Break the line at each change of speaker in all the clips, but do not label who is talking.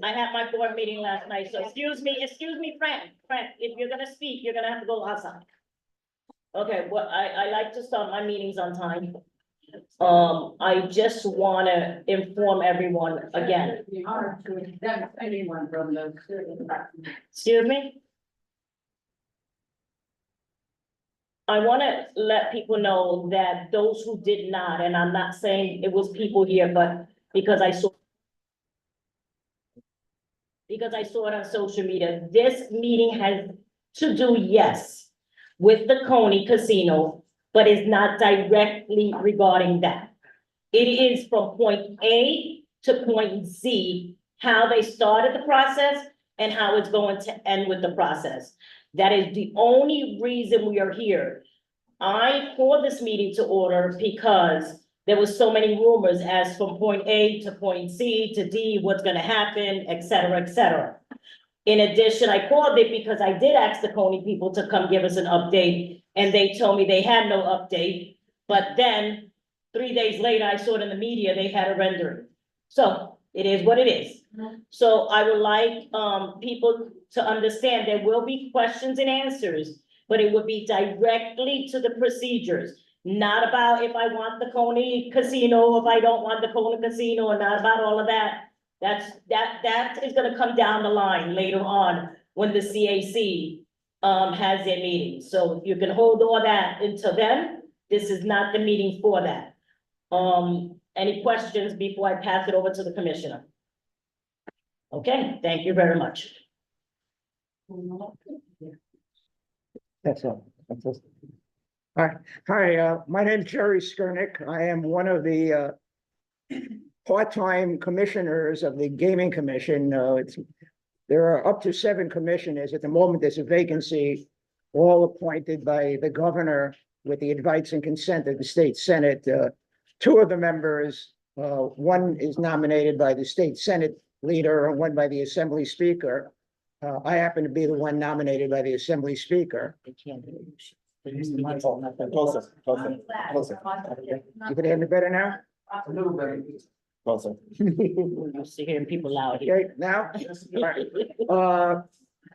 I had my board meeting last night, so excuse me, Frank, if you're gonna speak, you're gonna have to go outside. Okay, well, I like to start my meetings on time. I just wanna inform everyone again,
Anyone from the.
excuse me? I wanna let people know that those who did not, and I'm not saying it was people here, but because I saw it on social media, this meeting has to do, yes, with the Coney Casino, but is not directly regarding that. It is from point A to point Z, how they started the process and how it's going to end with the process. That is the only reason we are here. I called this meeting to order because there was so many rumors as from point A to point C to D, what's gonna happen, et cetera, et cetera. In addition, I called it because I did ask the Coney people to come give us an update, and they told me they had no update. But then, 3 days later, I saw it in the media, they had a rendering. So it is what it is. So I would like, people to understand there will be questions and answers, but it would be directly to the procedures. Not about if I want the Coney Casino, if I don't want the Coney Casino, or not about all of that. That is gonna come down the line later on when the CAC has their meeting. So you can hold all that until then. This is not the meeting for that. Any questions before I pass it over to the commissioner? Okay, thank you very much.
That's all. That's all. Hi, my name's Jerry Skurnick. I am one of the part-time commissioners of the Gaming Commission. There are up to 7 commissioners. At the moment, there's a vacancy, all appointed by the governor with the advice and consent of the state senate. 2 of the members, one is nominated by the state senate leader and one by the assembly speaker. I happen to be the one nominated by the assembly speaker.
Closer.
You can hear me better now?
A little bit. Closer.
I'm used to hearing people loud here.
Okay, now? All right.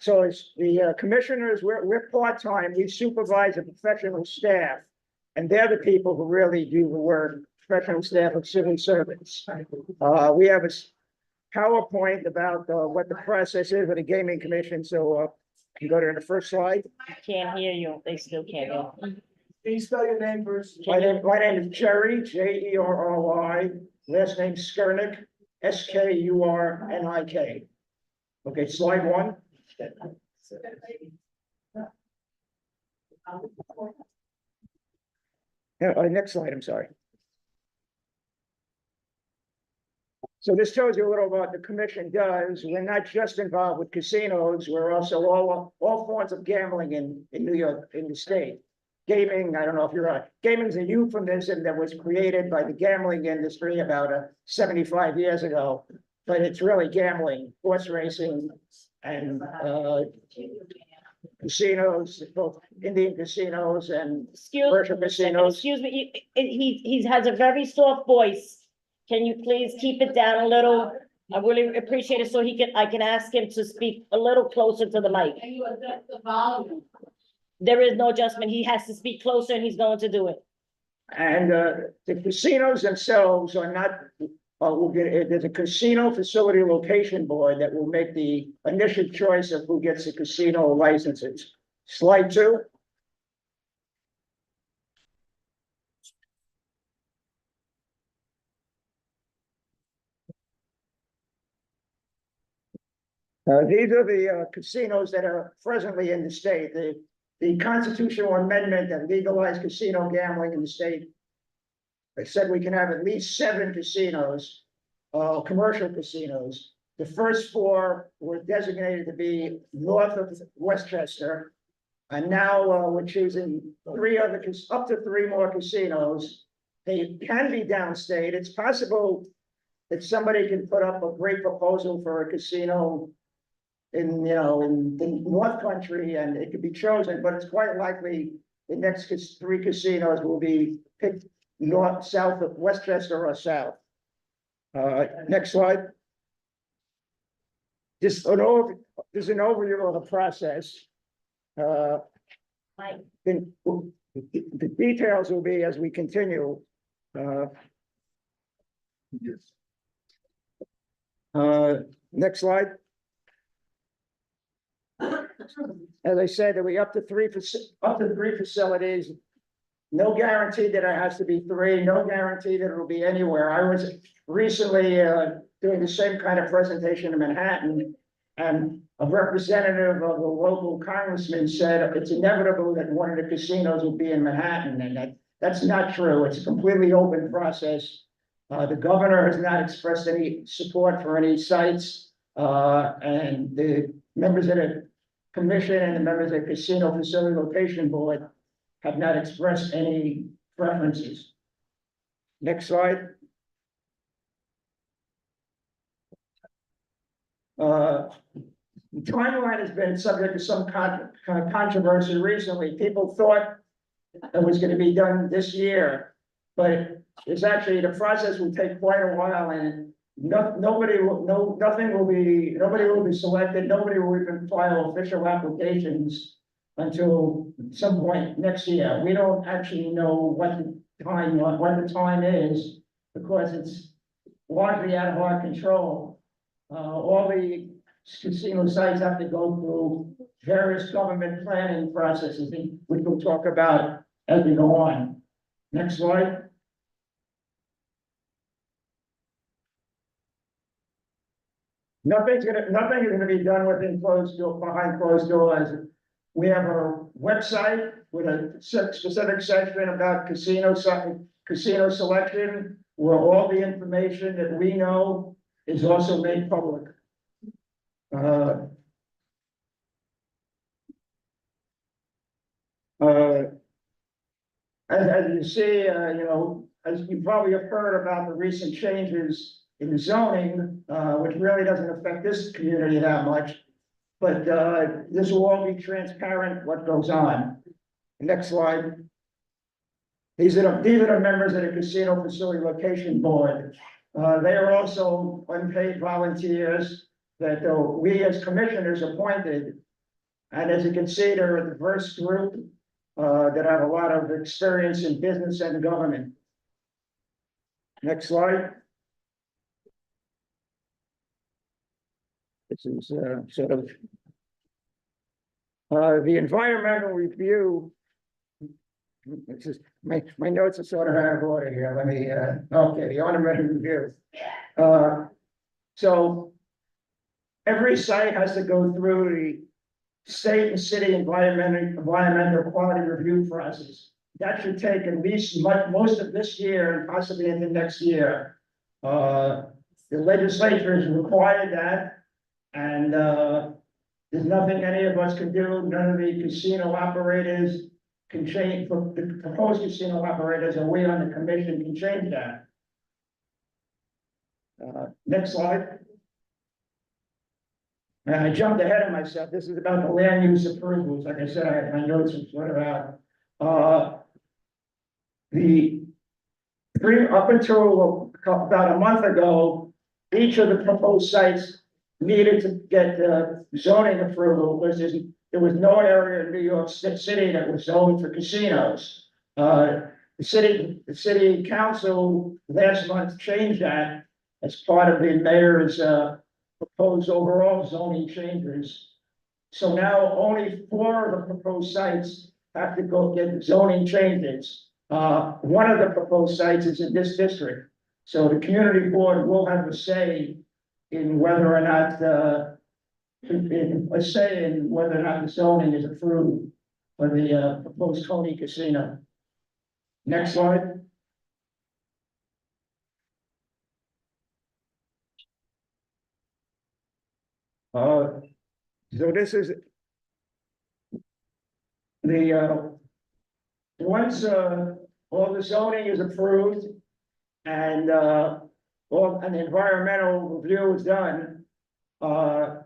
So it's the commissioners, we're part-time, we supervise a professional staff. And they're the people who really do the work, professional staff of civil servants. We have a PowerPoint about what the process is of the Gaming Commission, so you go to the first slide.
Can't hear you, they still can't hear.
Can you spell your name first?
My name is Jerry, Jerry. Last name Skurnick, Skurnik. Okay, slide 1. Next slide, I'm sorry. So this tells you a little about what the commission does. We're not just involved with casinos, we're also all forms of gambling in New York, in the state. Gaming, I don't know if you're right. Gaming is a euphemism that was created by the gambling industry about 75 years ago, but it's really gambling, horse racing, and casinos, both Indian casinos and commercial casinos.
Excuse me, he has a very soft voice. Can you please keep it down a little? I really appreciate it so I can ask him to speak a little closer to the mic.
Can you adjust the volume?
There is no adjustment. He has to speak closer and he's going to do it.
And the casinos themselves are not, there's a casino facility location board that will make the initial choice of who gets the casino licenses. Slide 2. These are the casinos that are presently in the state. The constitutional amendment that legalized casino gambling in the state. They said we can have at least 7 casinos, commercial casinos. The first 4 were designated to be north of Westchester. And now we're choosing 3 other, up to 3 more casinos. They can be downstate. It's possible that somebody can put up a great proposal for a casino in the North Country, and it could be chosen, but it's quite likely the next 3 casinos will be picked north, south of Westchester or south. Next slide. there's an overview of the process.
Mike,
Then the details will be as we continue. Uh, Next slide. As I said, that we up to three facilities. No guarantee that it has to be three, no guarantee that it'll be anywhere. I was recently doing the same kind of presentation in Manhattan. And a representative of the local congressman said it's inevitable that one of the casinos will be in Manhattan, and that's not true. It's a completely open process. The governor has not expressed any support for any sites, and the members of the commission and the members of the Casino Facility Location Board have not expressed any preferences. Next slide. The timeline has been subject to some controversy recently. People thought it was going to be done this year, but it's actually, the process will take quite a while, and nobody will be selected. Nobody will even file official applications until some point next year. We don't actually know what the time is, because it's largely out of our control. All the casino sites have to go through various government planning processes, which we'll talk about as we go on. Next slide. Nothing is gonna be done behind closed doors. We have a website with a specific section about casino selection, where all the information that we know is also made public. As you see, as you probably have heard about the recent changes in the zoning, which really doesn't affect this community that much. But this will all be transparent what goes on. Next slide. These are the members of the Casino Facility Location Board. They are also unpaid volunteers that we as commissioners appointed. And as you can see, they're a diverse group that have a lot of experience in business and government. Next slide. This is sort of the environmental review. This is my notes are sort of out of order here. Let me okay, the environmental review. So every site has to go through the state and city environmental quality review process. That should take at least most of this year and possibly into next year. The legislature has required that, and there's nothing any of us can do. None of the casino operators can change, the proposed casino operators, and we on the commission can change that. Next slide. And I jumped ahead of myself. This is about the land use approvals. Like I said, I had my notes sort of out. Up until about a month ago, each of the proposed sites needed to get zoning approval, because there was no area in New York City that was zoned for casinos. The city council last month changed that as part of the mayor's proposed overall zoning changes. So now only 4 of the proposed sites have to go get zoning changes. One of the proposed sites is in this district. So the community board will have a say in whether or not the zoning is approved for the proposed Coney Casino. Next slide. So this is the once all the zoning is approved and all an environmental review is done, the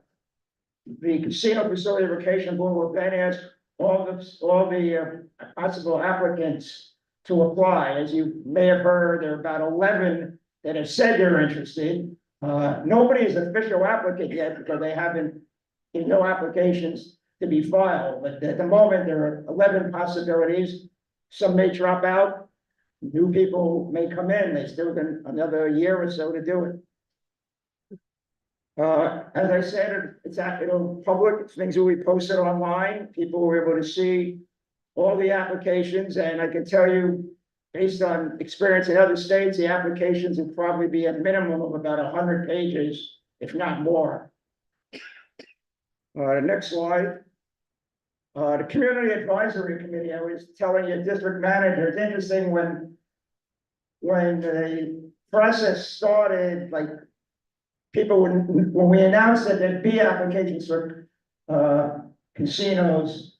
Casino Facility Location Board will then ask all the possible applicants to apply. As you may have heard, there are about 11 that have said they're interested. Nobody is official applicant yet because there's no applications to be filed, but at the moment, there are 11 possibilities. Some may drop out, new people may come in, they still got another year or so to do it. As I said, it's public, things will be posted online, people were able to see all the applications, and I can tell you, based on experience in other states, the applications would probably be a minimum of about 100 pages, if not more. Next slide. The Community Advisory Committee, I was telling your district manager, it's interesting when the process started, like, people, when we announced that there'd be applications for, casinos,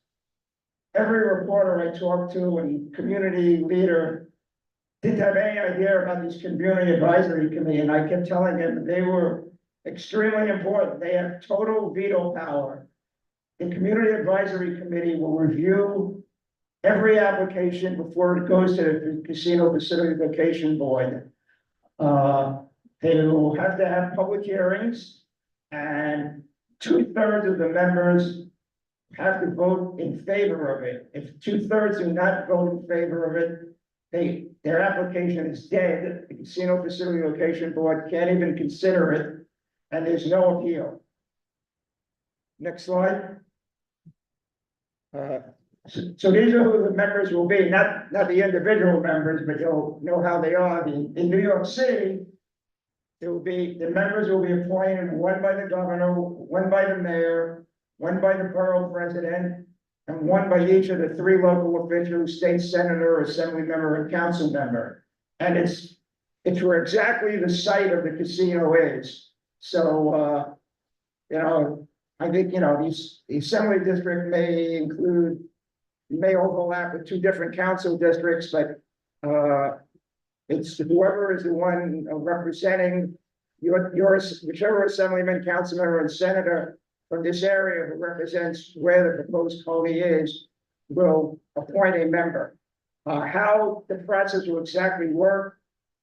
every reporter I talked to and community leader didn't have any idea about this Community Advisory Committee, and I kept telling them they were extremely important. They have total veto power. The Community Advisory Committee will review every application before it goes to the Casino Facility Location Board. They will have to have public hearings, and 2/3 of the members have to vote in favor of it. If 2/3 do not vote in favor of it, their application is dead. The Casino Facility Location Board can't even consider it, and there's no appeal. Next slide. So these are who the members will be, not the individual members, but you'll know how they are. In New York City, the members will be appointed, one by the governor, one by the mayor, one by the borough president, and one by each of the 3 local officials, state senator, assembly member, and council member. And it's where exactly the site of the casino is. So, I think, the assembly district may overlap with 2 different council districts, but, it's whoever is the one representing whichever assemblyman, council member, and senator from this area who represents where the proposed Coney is, will appoint a member. How the process will exactly work,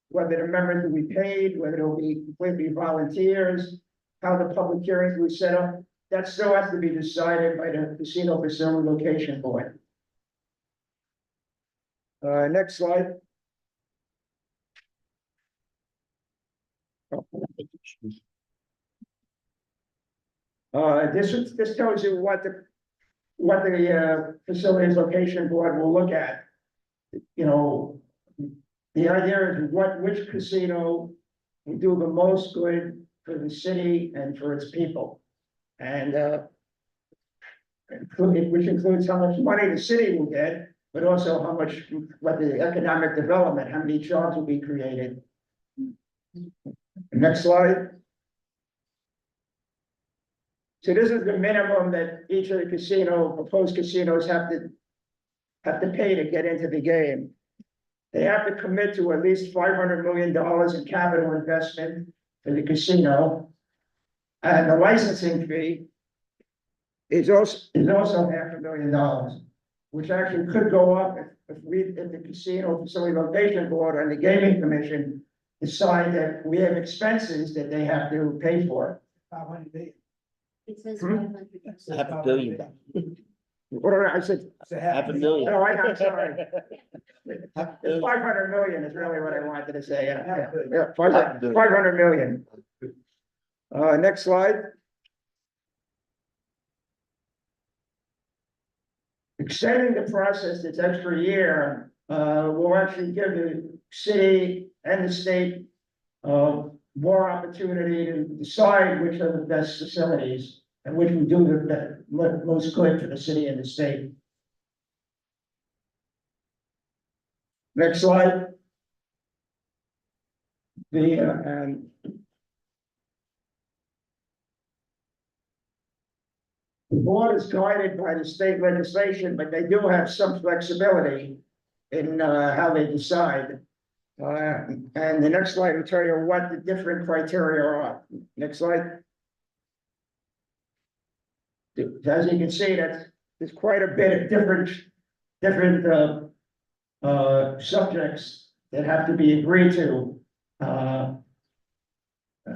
whether the members will be paid, whether it'll be completely volunteers, how the public hearings will be set up, that still has to be decided by the Casino Facility Location Board. Next slide. This tells you what the Facilities Location Board will look at. The idea is which casino will do the most good for the city and for its people. And which includes how much money the city will get, but also what the economic development, how many jobs will be created. Next slide. So this is the minimum that each of the proposed casinos have to pay to get into the game. They have to commit to at least $500 million in capital investment for the casino. And the licensing fee is also $500,000, which actually could go up if the Casino Facility Location Board and the Gaming Commission decide that we have expenses that they have to pay for.
500 million.
It says
Hmm?
500.
$500 million.
What did I said?
It's a
Half a million.
No, I'm sorry. 500 million is really what I wanted to say. Yeah, 500 million. Next slide. Extending the process this extra year will actually give the city and the state more opportunity to decide which are the best facilities and which will do the most good for the city and the state. Next slide. The board is guided by the state legislation, but they do have some flexibility in how they decide. And the next slide will tell you what the different criteria are. Next slide. As you can see, there's quite a bit of different subjects that have to be agreed to.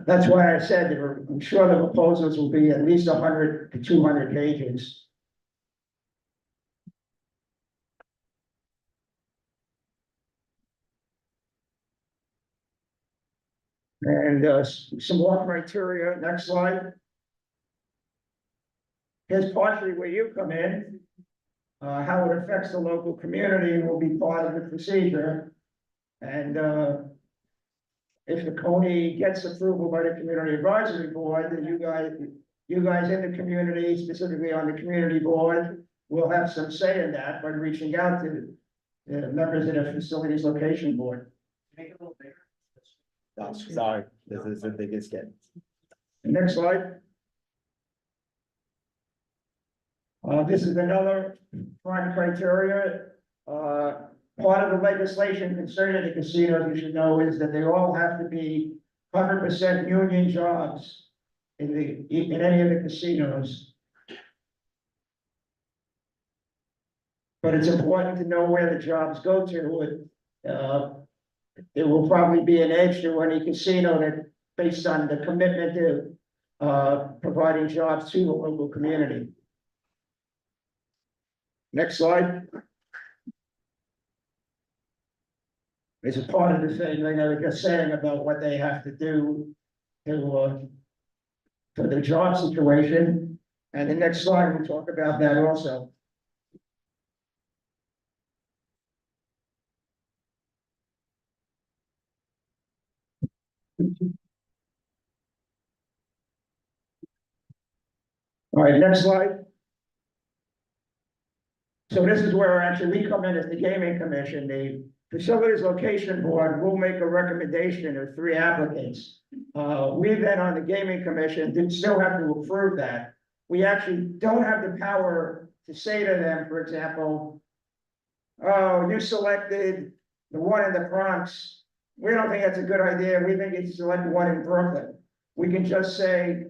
That's why I said I'm sure the proposals will be at least 100 to 200 pages. And some more criteria, next slide. Here's partially where you come in. How it affects the local community will be part of the procedure. And if the Coney gets approval by the Community Advisory Board, then you guys in the community, specifically on the community board, will have some say in that by reaching out to the members of the Facilities Location Board.
Sorry, this is the biggest get.
Next slide. This is another prime criteria. Part of the legislation concerning the casinos, you should know, is that they all have to be 100% union jobs in any of the casinos. But it's important to know where the jobs go to. There will probably be an edge to any casino that, based on the commitment to providing jobs to the local community. Next slide. It's a part of the thing they were just saying about what they have to do to for the job situation. And the next slide, we'll talk about that also. All right, next slide. So this is where actually we come in as the gaming commission. The Facilities Location Board will make a recommendation of 3 applicants. We then on the gaming commission did still have to approve that. We actually don't have the power to say to them, for example, oh, you selected the one in the Bronx. We don't think that's a good idea. We think it's select one in Brooklyn. We can just say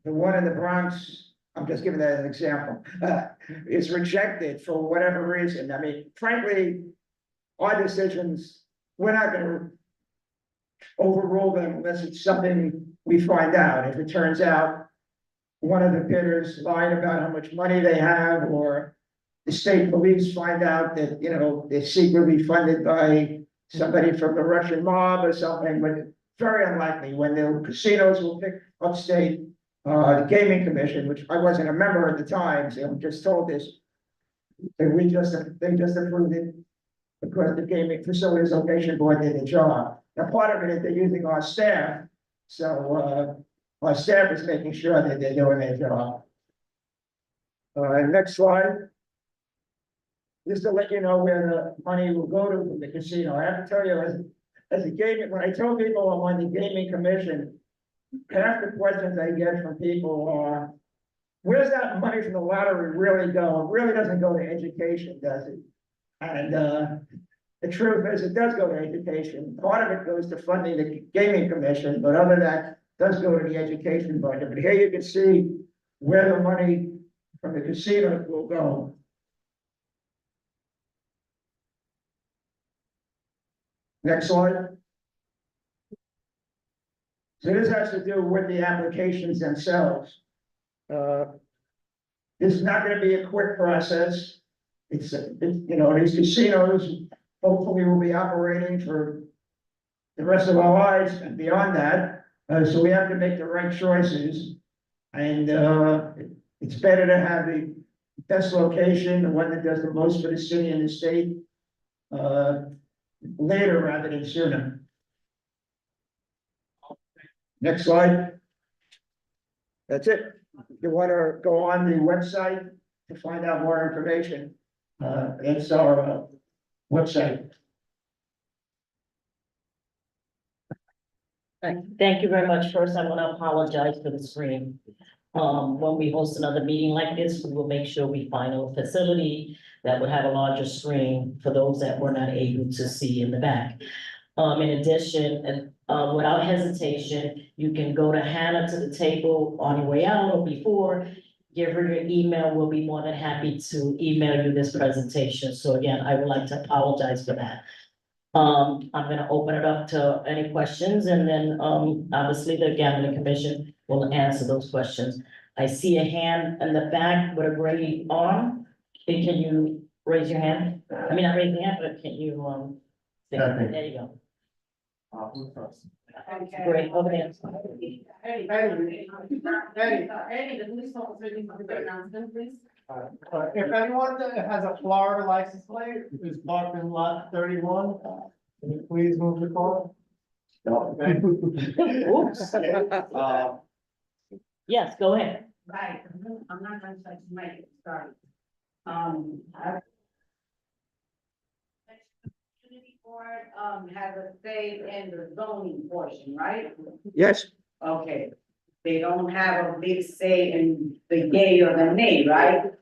the one in the Bronx, I'm just giving that as an example, is rejected for whatever reason. I mean, frankly, our decisions, we're not gonna overrule them unless it's something we find out. If it turns out one of the bidders lied about how much money they have, or the state police find out that, you know, they're secretly funded by somebody from the Russian mob or something, but very unlikely. When the casinos will pick upstate, the gaming commission, which I wasn't a member at the time, so I'm just told this, that they just approved it because the Gaming Facilities Location Board did the job. Now, part of it is they're using our staff, so our staff is making sure that they're doing their job. Next slide. Just to let you know where the money will go to from the casino. I have to tell you, as a gaming, when I tell people I'm on the gaming commission, half the questions I get from people are, where's that money from the lottery really go? It really doesn't go to education, does it? And the truth is, it does go to education. Part of it goes to funding the gaming commission, but other than that, does go to the education budget. But here you can see where the money from the casino will go. Next slide. So this has to do with the applications themselves. This is not going to be a quick process. It's you know, these casinos hopefully will be operating for the rest of our lives and beyond that. So we have to make the right choices. And it's better to have the best location, the one that does the most for the city and the state, later rather than sooner. Next slide. That's it. You want to go on the website to find out more information. It's our website.
Thank you very much. First, I want to apologize for the screen. When we host another meeting like this, we will make sure we find a facility that would have a larger screen for those that were not able to see in the back. In addition, without hesitation, you can go to Hannah to the table on your way out or before. Give her your email. We'll be more than happy to email you this presentation. So again, I would like to apologize for that. I'm gonna open it up to any questions and then, obviously the gambling commission will answer those questions. I see a hand in the back with a gray arm. Can you raise your hand? I mean, not raise your hand, but can you,
Nothing.
there you go.
Okay.
Great, over there.
Eddie, the police officer needs to do the announcement, please.
If anyone that has a Florida license plate is parked in lot 31, can you please move the car?
Oops. Yes, go ahead.
Right, I'm not gonna touch the mic, sorry. Community board, has a say in the zoning portion, right?
Yes,
Okay, they don't have a big say in the yay or the nay, right?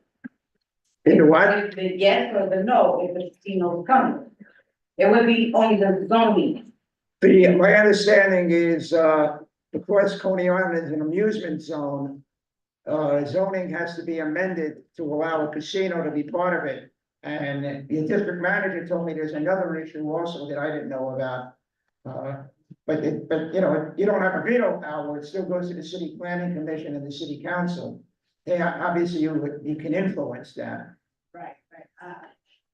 in the what?
The yes or the no, if the casino's coming. It would be only the zoning.
My understanding is, because Coney Island is an amusement zone, zoning has to be amended to allow a casino to be part of it. And the district manager told me there's another issue also that I didn't know about. But you know, you don't have a veto power, it still goes to the city planning commission and the city council. They, obviously, you can influence that.
Right.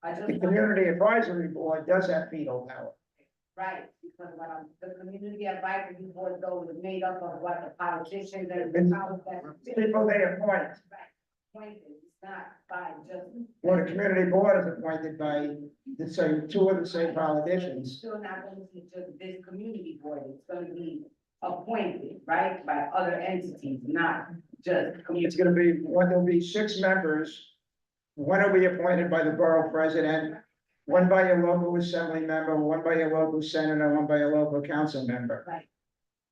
I just.
The community advisory board does have veto power.
Right, because the community advisory board though is made up of what the politicians and
And
the powers that.
People they appoint,
Appointed, it's not by just.
or the community board is appointed by the same, two of the same
It's
politicians.
still not going to be just this community board, it's gonna be appointed, right, by other entities, not just
It's
community.
gonna be, there'll be 6 members. One will be appointed by the borough president, one by a local assembly member, one by a local senator, one by a local council member.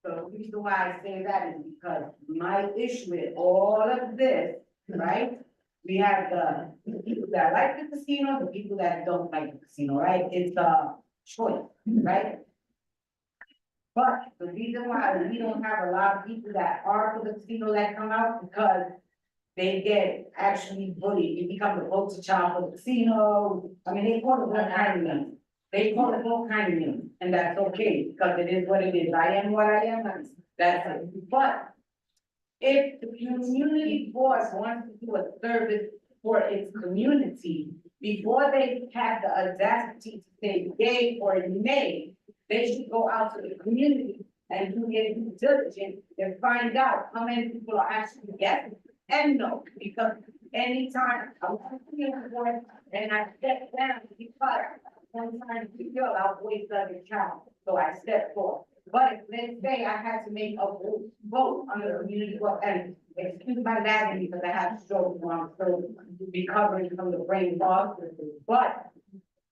So the reason why I say that is because my issue with all of this, right? We have the people that like the casino, the people that don't like the casino, right? It's a choice, right? But the reason why we don't have a lot of people that are for the casino that come out, because they get actually bullied, you become the poster child for the casino. I mean, they call it all kind of names. They call it all kind of names, and that's okay, because it is what it is. I am what I am, that's it. But if the community board wants to do a service for its community, before they have the audacity to say yay or nay, they should go out to the community and do their due diligence and find out how many people are actually getting. And no, because anytime I want to be on the board and I step down because sometimes you feel our voice doesn't count, so I step forward. But let's say I had to make a vote on the community board, and excuse my lagging because I have stroke, so I'm still recovering from the brain fog. But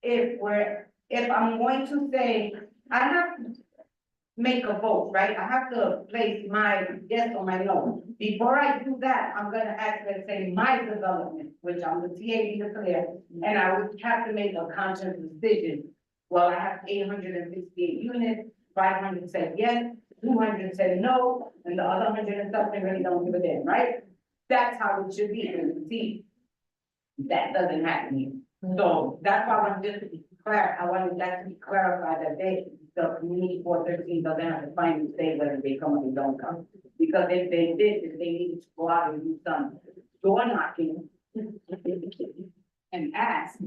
if I'm going to say, I have to make a vote, right? I have to place my yes or my no. Before I do that, I'm gonna actually say my development, which I'm the TA declare, and I would have to make a conscious decision. Well, I have 868 units, 500 said yes, 200 said no, and the other 100 and something really don't give a damn, right? That's how it should be, and see, that doesn't happen here. So that's why I wanted to be clear, I wanted that to be clarified that the community board 13 doesn't have to find and say whether they come or they don't come. Because if they did, if they needed to go out and do some door knocking and ask,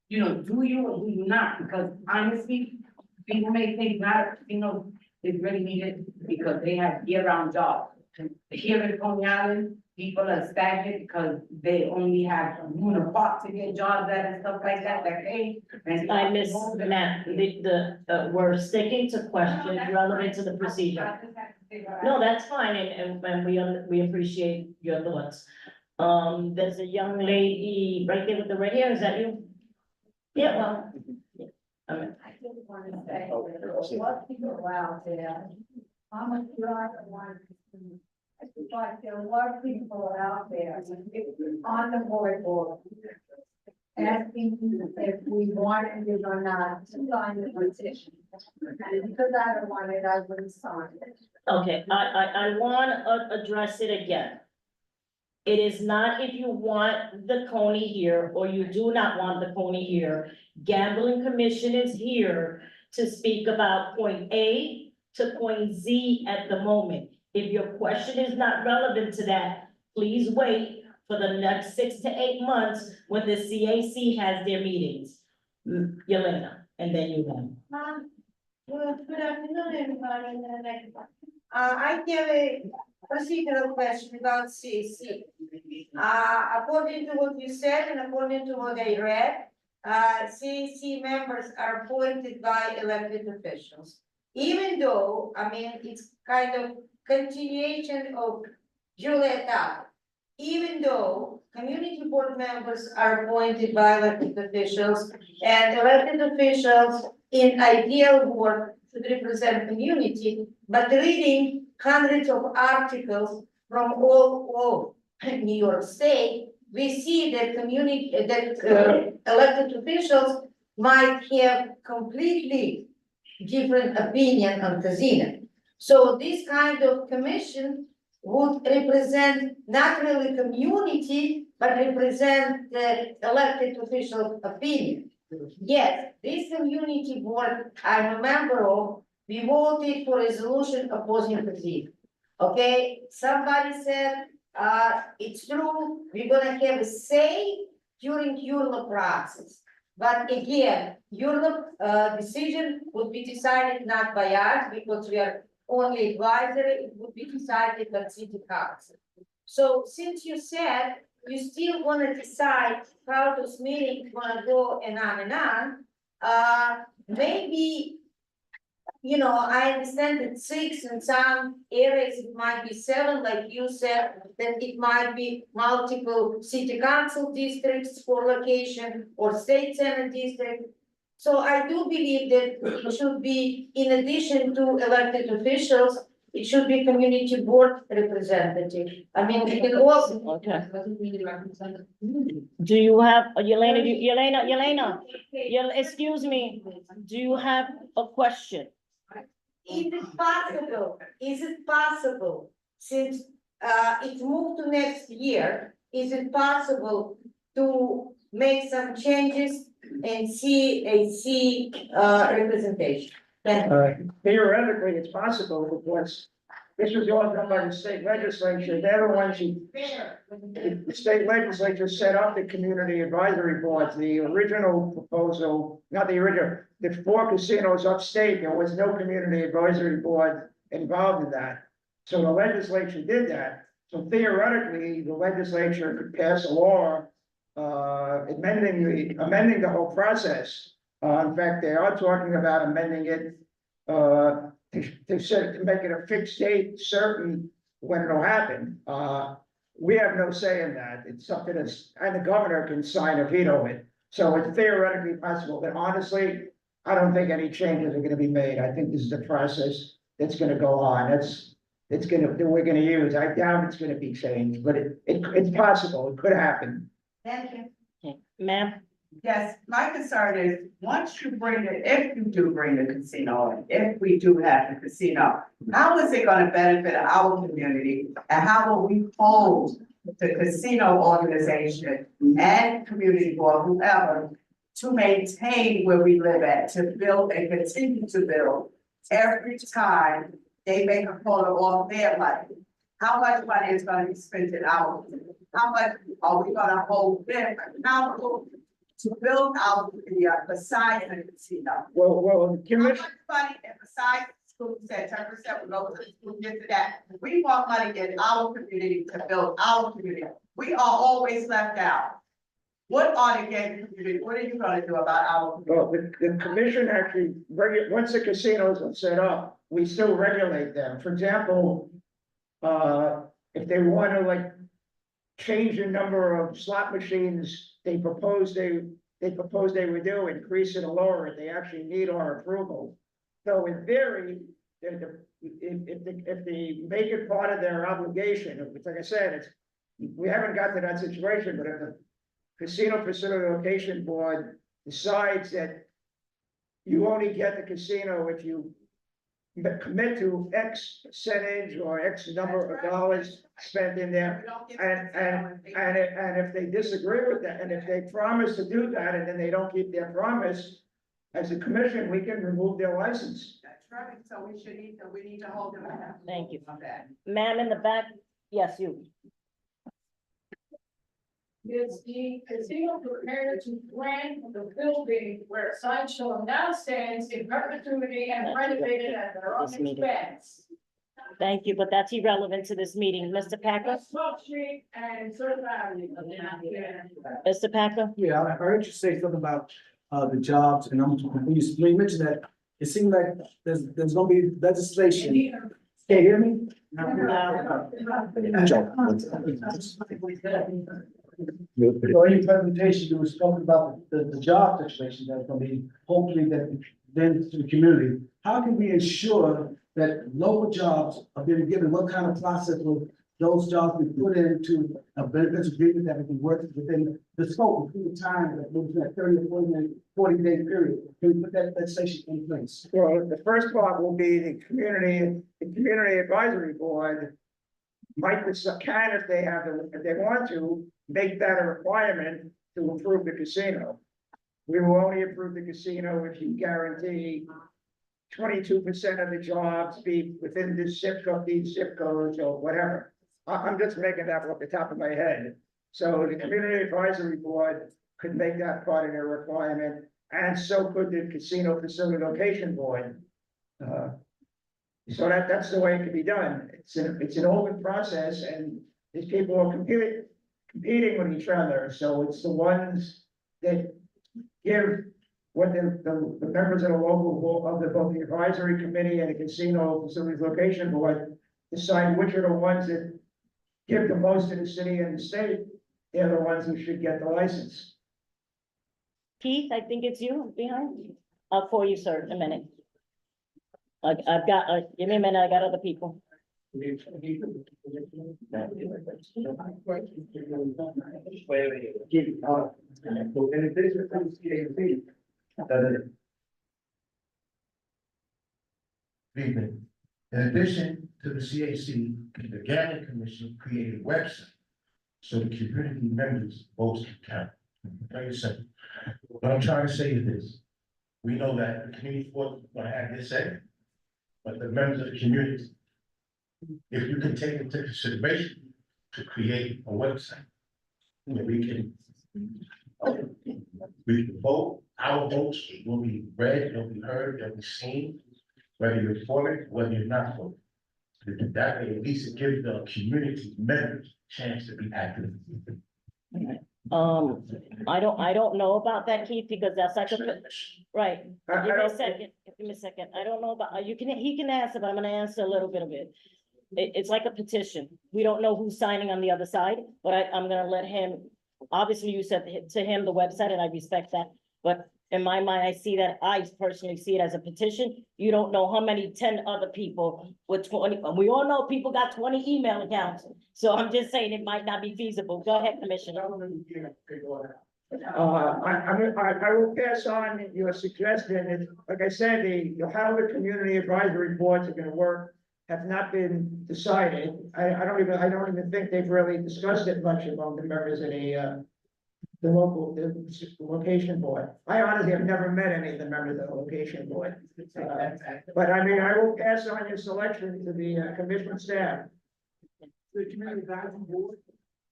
you know, do you or do you not? Because honestly, people may think not, you know, is really needed because they have year-round jobs. Here in Coney Island, people are stagnant because they only have Luna Park to get jobs at and stuff like that, like, hey.
I miss Matt, we're sticking to questions relevant to the procedure. No, that's fine, and we appreciate your thoughts. There's a young lady right there with the red hair, is that you? Yeah, well.
I just want to say, what people out there, how much you are the one. I feel like there are a lot of people out there on the board asking if we wanted it or not to sign the petition. And because I don't want it, I wouldn't sign it.
Okay, I wanna address it again. It is not if you want the Coney here or you do not want the Coney here. Gambling commission is here to speak about point A to point Z at the moment. If your question is not relevant to that, please wait for the next 6 to 8 months when the CAC has their meetings. Yelena, and then you then.
Good afternoon, everybody. I have a procedural question about CAC. According to what you said and according to what I read, CAC members are appointed by elected officials. Even though, I mean, it's kind of continuation of Juliet. Even though community board members are appointed by elected officials and elected officials in ideal world should represent community, but reading hundreds of articles from all New York State, we see that elected officials might have completely different opinion on casino. So this kind of commission would represent not really community, but represent the elected official opinion. Yes, this community board I'm a member of, we voted for resolution opposing casino. Okay, somebody said, it's true, we're gonna have a say during URLA process. But again, URLA decision would be decided not by us because we are only advisory, it would be decided by city council. So since you said you still wanna decide how this meeting wanna go and on, maybe, you know, I understand that 6 in some areas, it might be 7, like you said, that it might be multiple city council districts for location or state senate district. So I do believe that it should be, in addition to elected officials, it should be community board representative. I mean, we can also.
Okay. Do you have, Yelena, excuse me, do you have a question?
Is it possible, since it moved to next year, is it possible to make some changes and CAC representation? Thank you.
Theoretically, it's possible because this was all done by the state legislature. They're the ones who, the state legislature set up the community advisory boards. The original proposal, not the original, the 4 casinos upstate, there was no community advisory board involved in that. So the legislature did that. So theoretically, the legislature could pass a law amending the whole process. In fact, they are talking about amending it to make it a fixed date certain when it'll happen. We have no say in that. It's something that's, and the governor can sign or veto it. So it's theoretically possible, but honestly, I don't think any changes are gonna be made. I think this is a process that's gonna go on. We're gonna use. I doubt it's gonna be changed, but it's possible. It could happen.
Thank you.
Okay, ma'am,
Yes, my concern is, once you bring it, if you do bring the casino in, if we do have the casino, how is it gonna benefit our community? And how will we hold the casino organization and community board, whoever, to maintain where we live at, to build and continue to build every time they make a photo off their life? How much money is gonna be spent in our, how much are we gonna hold them accountable to build out besides the casino?
Well, the
How much
commission,
money, and besides, school said 10% would go to the school, this and that, we want money in our community to build our community. We are always left out. What are the gated community, what are you gonna do about our community?
well, the commission actually, once the casinos are set up, we still regulate them. For example, if they want to like change the number of slot machines, they propose they would do, increase it or lower it, they actually need our approval. So in theory, if they make it part of their obligation, it's like I said, we haven't got to that situation, but if the casino facility location board decides that you only get the casino if you commit to X percentage or X number of dollars spent in there.
We don't get
And if they disagree with that, and if they promise to do that, and then they don't keep their promise, as a commission, we can remove their license.
That's right, so we need to hold them accountable.
Thank you.
On that.
Ma'am in the back, yes, you.
Is the casino prepared to grant the building where Sideshow now stands in perpetuity and renovated at their own
This meeting.
expense?
Thank you, but that's irrelevant to this meeting. Mr. Packer?
That's Smoke Street and Third Avenue.
Mr. Packer?
Yeah, I heard you say something about the jobs, and you mentioned that it seemed like there's gonna be legislation. Can you hear me? So in your presentation, you was talking about the job situation that's gonna be hopefully that then to the community. How can we ensure that local jobs are being given, what kind of process will those jobs be put into a benefits agreement that can work within the scope, within the time that moves that 30 or 40-day period? Can we put that legislation in place?
Well, the first part will be the community advisory board might, can, if they have, if they want to, make that a requirement to approve the casino. We will only approve the casino if you guarantee 22% of the jobs be within this zip code, these zip codes or whatever. I'm just making that off the top of my head. So the community advisory board could make that part of their requirement, and so could the casino facility location board. So that's the way it can be done. It's an open process, and these people are competing with each other. So it's the ones that give what the members of the local, of both the advisory committee and the casino facilities location board decide which are the ones that give the most to the city and the state. They're the ones who should get the license.
Keith, I think it's you behind. I'll call you, sir, in a minute. I've got, give me a minute, I got other people.
Evening. In addition to the CAC, the Gambling Commission created a website so the community members' votes can count. Very simple. What I'm trying to say is this: we know that the community board will have this say, but the members of the community, if you can take into consideration to create a website where we can vote, our votes will be read, they'll be heard, they'll be seen, whether you're for it, whether you're not for it. That way, at least it gives the community members a chance to be active.
I don't know about that, Keith, because that's like a, right.
I
Give me a
don't-
second, give me a second. I don't know about, he can answer, but I'm gonna answer a little bit of it. It's like a petition. We don't know who's signing on the other side, but I'm gonna let him, obviously you said to him the website, and I respect that. But in my mind, I personally see it as a petition. You don't know how many 10 other people with 20, we all know people got 20 email accounts. So I'm just saying it might not be feasible. Go ahead, Commissioner.
I will pass on your suggestion. Like I said, how the community advisory boards are gonna work have not been decided. I don't even think they've really discussed it much among the members of the location board. I honestly have never met any of the members of the location board. But I mean, I will pass on your selection to the commission staff.
The community advisory board.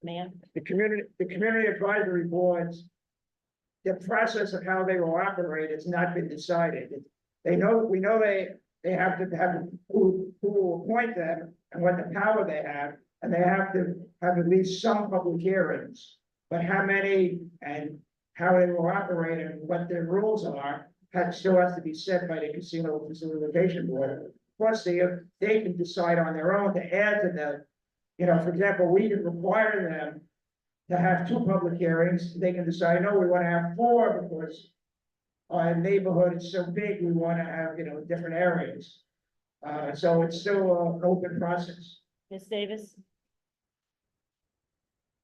Ma'am,
The community advisory boards, the process of how they will operate has not been decided. We know they have to have who will appoint them and what the power they have, and they have to have at least some public hearings. But how many and how they will operate and what their rules are, still has to be set by the casino facilitation board. Plus, they can decide on their own to add to the, for example, we can require them to have 2 public hearings. They can decide, no, we want to have 4 because our neighborhood is so big, we want to have, different areas. So it's still an open process.
Ms. Davis?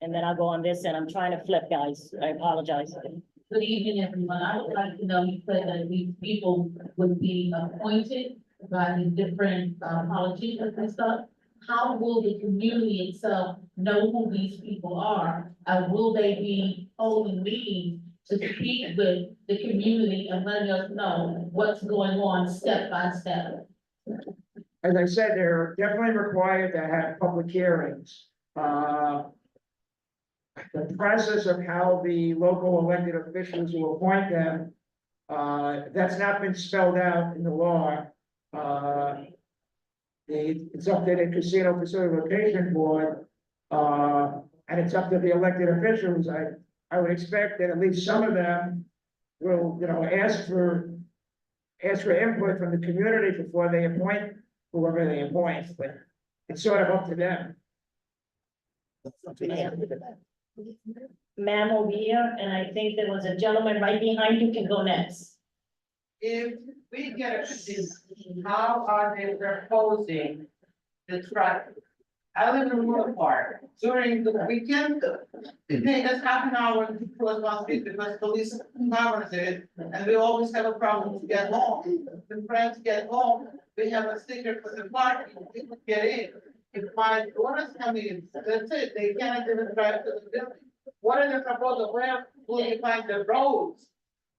And then I'll go on this, and I'm trying to flip, guys. I apologize.
Good evening, everyone. I would like to know, you said that these people would be appointed by the different politicians and stuff. How will the community itself know who these people are? Will they be holding meetings to speak with the community and letting us know what's going on step by step.
As I said, they're definitely required to have public hearings. The process of how the local elected officials will appoint them, that's not been spelled out in the law. It's up to the Casino Facility Location Board, and it's up to the elected officials. I would expect that at least some of them will, ask for input from the community before they appoint whoever they appoint, but it's sort of up to them.
Ma'am over here, and I think there was a gentleman right behind you, can go next.
If we get a petition, how are they proposing the traffic? I live in Rural Park, during the weekend, it takes us half an hour to cross one street because police covers it, and we always have a problem to get home. When friends get home, we have a sticker for the parking, people get in. If my daughters come in, that's it, they cannot even drive to the building. What are the proposals, where will you find the roads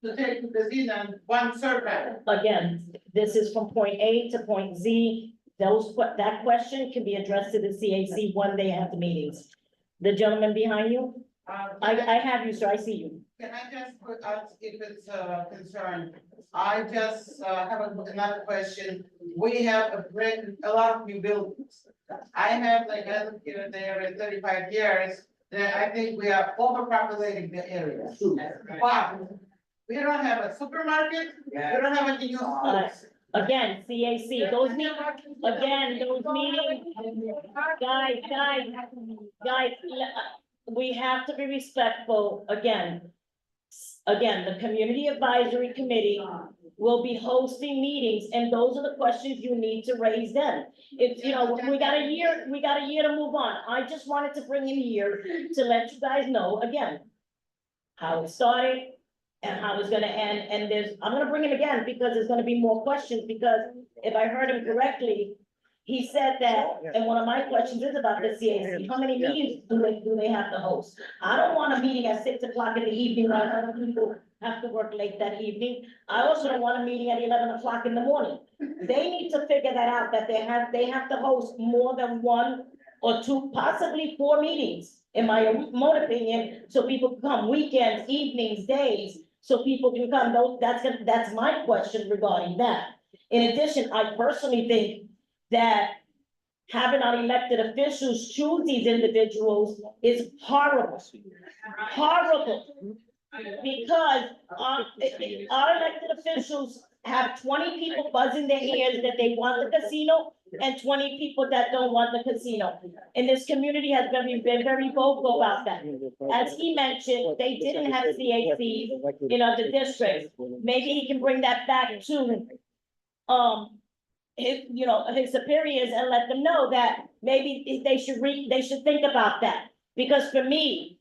to take to the casino and one circle?
Again, this is from point A to point Z. That question can be addressed to the CAC when they have the meetings. The gentleman behind you, I have you, sir, I see you.
Can I just put out, if it's a concern, I just have another question. We have a lot of new buildings. I have, like, I lived here there in 35 years, that I think we are overpopulating the area. But we don't have a supermarket, we don't have any new schools.
Again, CAC, those meetings, guys, we have to be respectful, again. Again, the Community Advisory Committee will be hosting meetings, and those are the questions you need to raise then. If, we got a year to move on. I just wanted to bring him here to let you guys know, again, how it started and how it's gonna end, and I'm gonna bring him again because there's gonna be more questions, because if I heard him correctly, he said that, and one of my questions is about the CAC, how many meetings do they have to host? I don't want a meeting at 6 o'clock in the evening when other people have to work late that evening. I also don't want a meeting at 11 o'clock in the morning. They need to figure that out, that they have to host more than 1 or 2, possibly 4 meetings, in my own opinion, so people can come weekends, evenings, days, so people can come. That's my question regarding that. In addition, I personally think that having our elected officials choose these individuals is horrible. Horrible. Because our elected officials have 20 people buzzing their ears that they want the casino, and 20 people that don't want the casino. And this community has been very vocal about that. As he mentioned, they didn't have CACs in other districts. Maybe he can bring that back to, his superiors and let them know that maybe they should think about that. Because for me,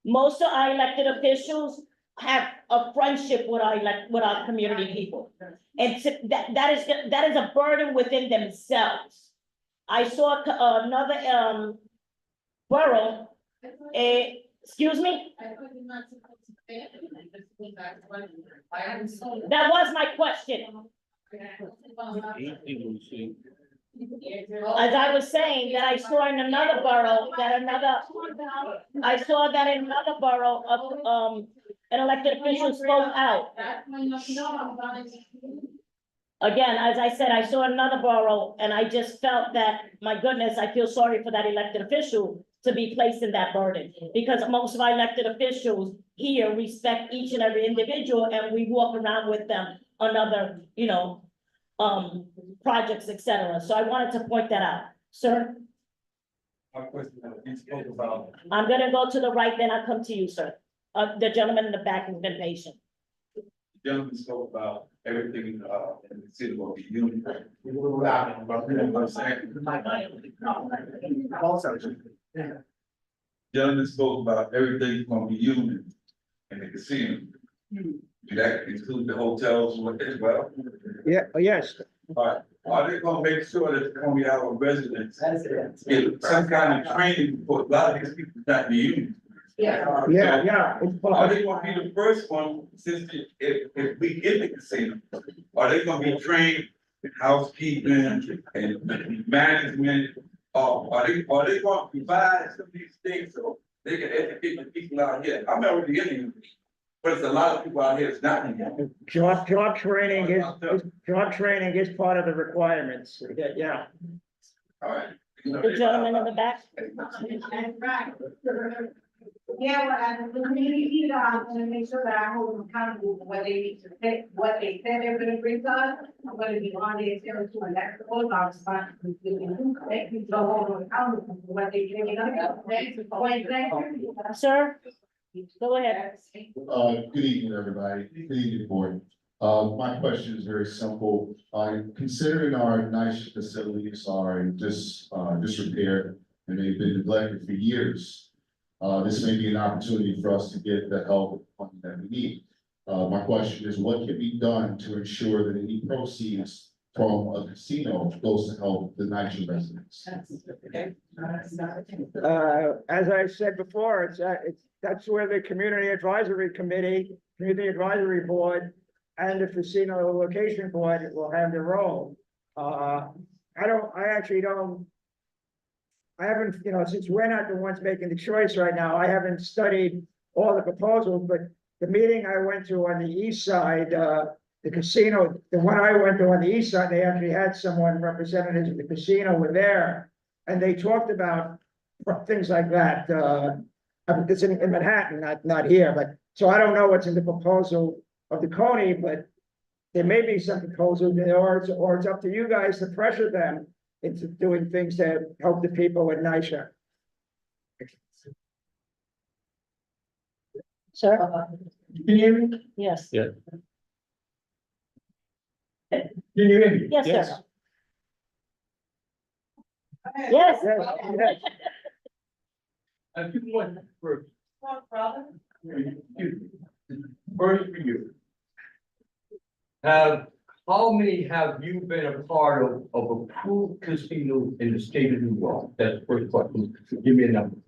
most of our elected officials have a friendship with our community people. And that is a burden within themselves. I saw another borough, excuse me? That was my question. As I was saying, that I saw in another borough, I saw that in another borough of, an elected official spoke out. Again, as I said, I saw another borough, and I just felt that, my goodness, I feel sorry for that elected official to be placed in that burden. Because most of our elected officials here respect each and every individual, and we walk around with them on other, projects, etc. So I wanted to point that out. Sir?
My question, you spoke about.
I'm gonna go to the right, then I'll come to you, sir. The gentleman in the back has been patient.
The gentleman spoke about everything in the city will be unified. Gentleman spoke about everything's gonna be union in the casino. Do that include the hotels as well?
Yeah, yes,
Alright, are they gonna make sure that it's gonna be our residents get some kind of training for a lot of these people not in the union?
Yeah.
Yeah.
Are they gonna be the first one, since if we get the casino, are they gonna be trained in housekeeping and management? Are they gonna provide some of these things so they can educate the people out here? I'm already in it, but it's a lot of people out here that's not in here.
Job training is part of the requirements, yeah.
All right.
The gentleman in the back.
And right. Yeah, well, as the community leader, I'm gonna make sure that I hold them accountable for what they need to say, what they said they're gonna bring us. I'm gonna be on their territory, and that's the whole our responsibility. So hold them accountable for what they bring us. Thank you.
Sir, go ahead.
Good evening, everybody. Good evening, board. My question is very simple. Considering our nice facilities are in disrepair and they've been neglected for years, this may be an opportunity for us to get the help that we need. My question is, what can be done to ensure that any proceeds from a casino goes to help the NYCHA residents?
As I said before, that's where the Community Advisory Committee, Community Advisory Board, and the Casino Location Board will have their role. I haven't, since we're not the ones making the choice right now, I haven't studied all the proposals, but the meeting I went to on the east side, the casino, the one I went to on the east side, they actually had someone, representatives of the casino were there, and they talked about things like that. It's in Manhattan, not here, but, so I don't know what's in the proposal of the Coney, but there may be some proposals, or it's up to you guys to pressure them into doing things to help the people in NYCHA.
Sir?
Can you hear me?
Yes.
Yeah.
Can you hear me?
Yes, sir. Yes.
Yes.
I just want first. First for you. How many have you been a part of approved casinos in the state of New York? That's the first question. Give me a number.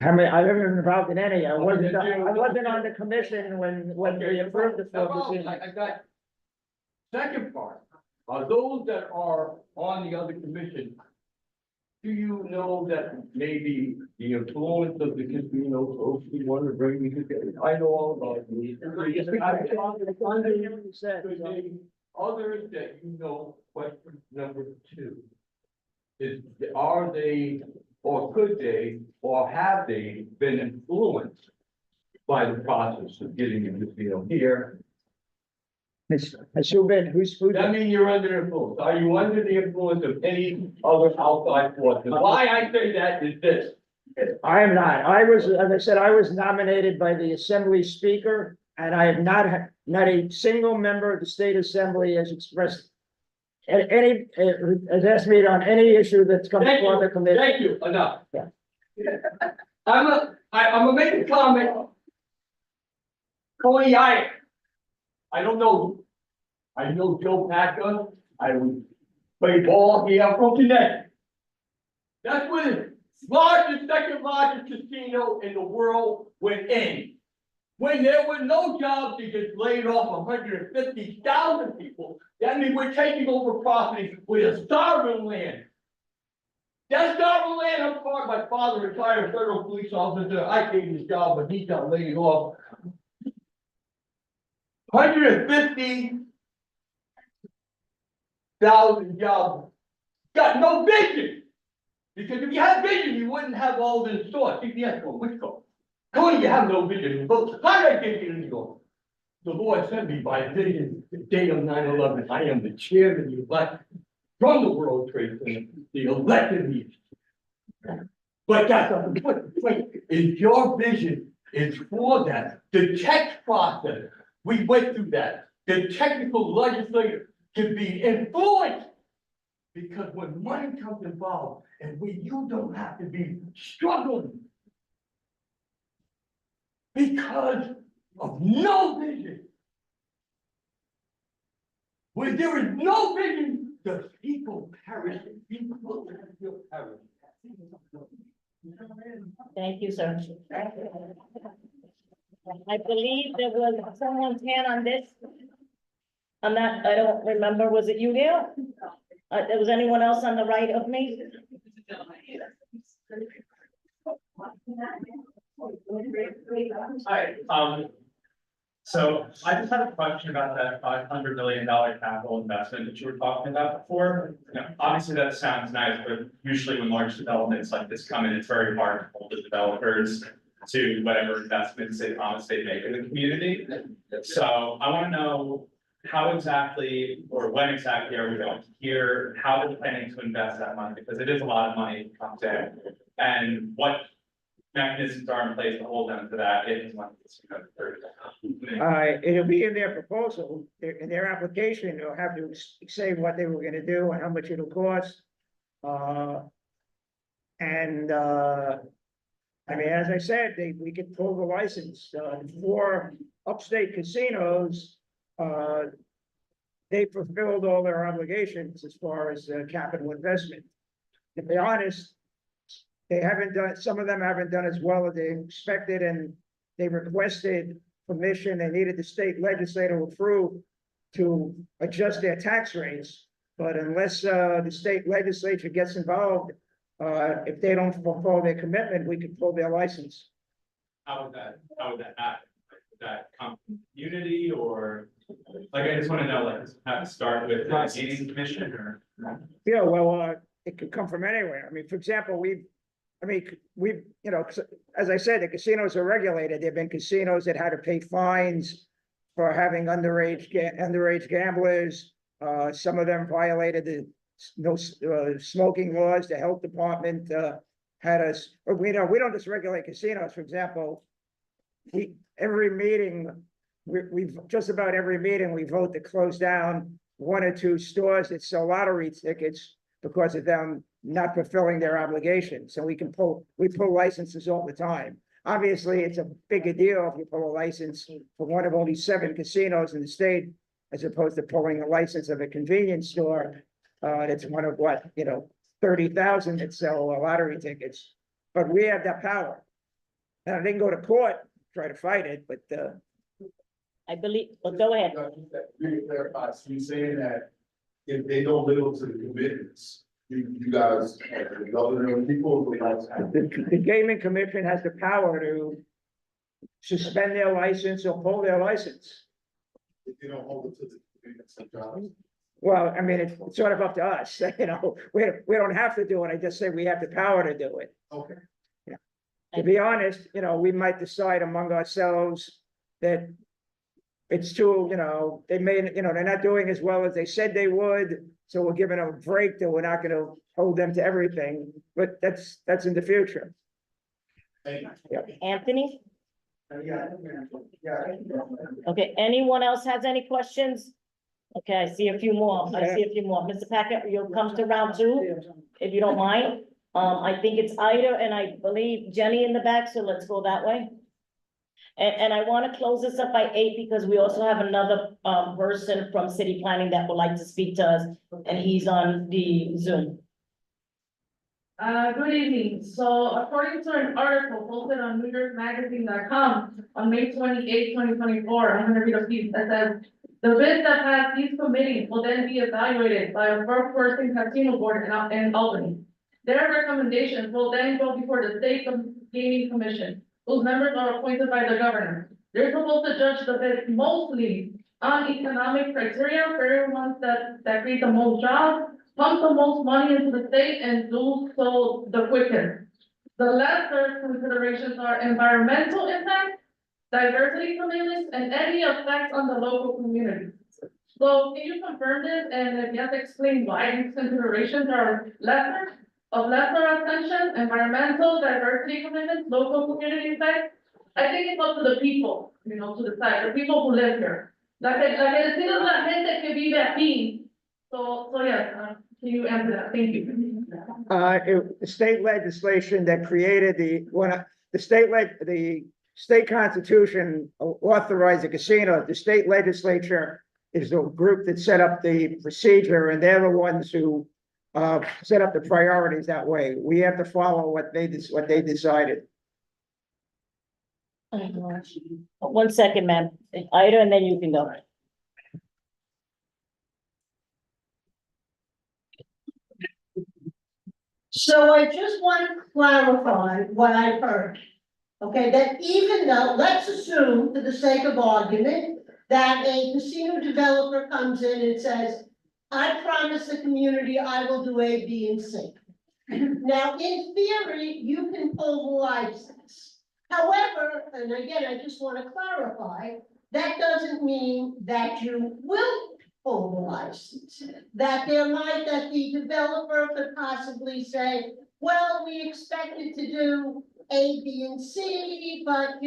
How many, I haven't been involved in any, I wasn't on the commission when we approved the
No
four
problem.
casinos.
I got. Second part, are those that are on the other commission? Do you know that maybe the influence of the casino folks we want to bring you together? I know all about these. Others that you know, question number two. Are they, or could they, or have they been influenced by the process of getting a casino here?
Has who been, who's?
That means you're under influence. Are you under the influence of any other outside forces? Why I say that is this.
I am not. I was, as I said, I was nominated by the Assembly Speaker, and I have not a single member of the State Assembly has expressed has asked me on any issue that's come before the committee.
Thank you, enough.
Yeah.
I'm gonna make a comment. Tony, I don't know. I know Joe Packer. I would play ball here. I'm from Connecticut. That's when the largest, second largest casino in the world went in. When there were no jobs, they just laid off 150,000 people. That means we're taking over property with a starving land. That starving land, I'm part, my father, retired federal police officer. I gave him his job, but he got laid off. 150,000 jobs. Got no vision. Because if you had vision, you wouldn't have all this stores. CPS go, which go? Tony, you have no vision. But how did I get here in New York? The Lord sent me by vision. The day of 9/11, I am the chairman elect from the World Trade Center. The elected me. But that's not the point. Is your vision is for that. The text process, we went through that. The technical legislator can be influenced. Because when money comes involved, and you don't have to be struggling. Because of no vision. When there is no vision, the people perish. People will perish.
Thank you, sir. I believe there was someone's hand on this. I'm not, I don't remember, was it you, Gail? There was anyone else on the right of me?
Hi, so I just have a question about that $500 million capital investment that you were talking about before. You know, obviously that sounds nice, but usually when large developments like this come in, it's very hard to hold the developers to whatever investments they promise they make in the community. So I want to know how exactly, or when exactly are we going to hear how they're planning to invest that money? Because it is a lot of money that comes in. And what mechanisms are in place to hold them to that if one gets,
It'll be in their proposal, in their application, they'll have to say what they were gonna do and how much it'll cost. I mean, as I said, we could pull the license, for upstate casinos. They fulfilled all their obligations as far as capital investment. To be honest, they haven't done, some of them haven't done as well as they expected, and they requested permission, they needed the state legislature to approve to adjust their tax rates. But unless the state legislature gets involved, if they don't fulfill their commitment, we could pull their license.
how would that happen? Would that come from the community or, like, I just want to know, like, does it have to start with the gaming commission or?
Yeah, well, it could come from anywhere. I mean, for example, we've, you know, as I said, the casinos are regulated. There've been casinos that had to pay fines for having underage gamblers. Some of them violated the smoking laws. The health department had us, or we don't just regulate casinos. For example, every meeting, we've just about every meeting, we vote to close down one or two stores that sell lottery tickets because of them not fulfilling their obligations. So we pull licenses all the time. Obviously, it's a bigger deal if you pull a license for one of only 7 casinos in the state, as opposed to pulling a license of a convenience store. That's one of 30,000 that sell lottery tickets. But we have that power. Now, they can go to court, try to fight it, but
I believe, well, go ahead.
Really clarify, so you're saying that if they don't live up to the commitments, you guys, the governor, people would like to have.
the gaming commission has the power to suspend their license or pull their license.
If they don't hold it to the commitments sometimes.
Well, I mean, it's sort of up to us, we don't have to do it. I just say we have the power to do it.
Okay.
Yeah. To be honest, we might decide among ourselves that it's too, they may, they're not doing as well as they said they would. So we're giving them a break that we're not gonna hold them to everything, but that's in the future.
Anthony? Okay, anyone else has any questions? Okay, I see a few more. Mr. Packard, you'll come to round 2, if you don't mind. I think it's Ida and I believe Jenny in the back, so let's go that way. And I want to close this up by 8 because we also have another person from city planning that would like to speak to us, and he's on the Zoom.
Good evening. So according to an article posted on NewYorkMagazine.com on May 28, 2024, I'm gonna read a piece that says, the bids that pass these committees will then be evaluated by a 4-person casino board in Albany. Their recommendations will then go before the State Gaming Commission, whose members are appointed by the governor. They're supposed to judge the bids mostly on economic criteria for everyone that create the most jobs, pump the most money into the state, and do so the quickest. The lesser considerations are environmental impact, diversity commitments, and any effect on the local community. So can you confirm this, and if you have to explain why these considerations are lesser attention, environmental, diversity commitments, local community effect? I think it's up to the people, to decide, the people who live here. La gente que vive aquí. So yes, can you answer that? Thank you.
The state legislation that created the state constitution authorized the casino. The state legislature is the group that set up the procedure, and they're the ones who set up the priorities that way. We have to follow what they decided.
One second, ma'am. Ida, and then you can go.
So I just want to clarify what I've heard. Okay, that even though, let's assume for the sake of argument, that a casino developer comes in and says, I promise the community I will do A, B, and C. Now, in theory, you can pull the license. However, and again, I just want to clarify, that doesn't mean that you will pull the license. That the developer could possibly say, well, we expected to do A, B, and C, but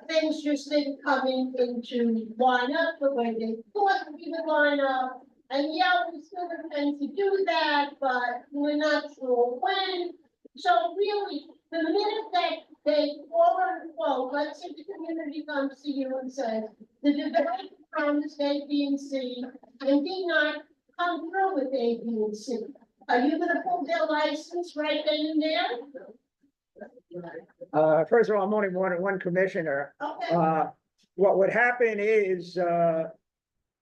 things just didn't come into line up the way they thought we would line up. And yeah, we still intend to do that, but we're not sure when. So really, the minute that they quote, let's say the community comes to you and says, the developer promised A, B, and C, and did not come through with A, B, and C. Are you gonna pull their license right then and there?
First of all, I'm only one commissioner.
Okay.
What would happen is, they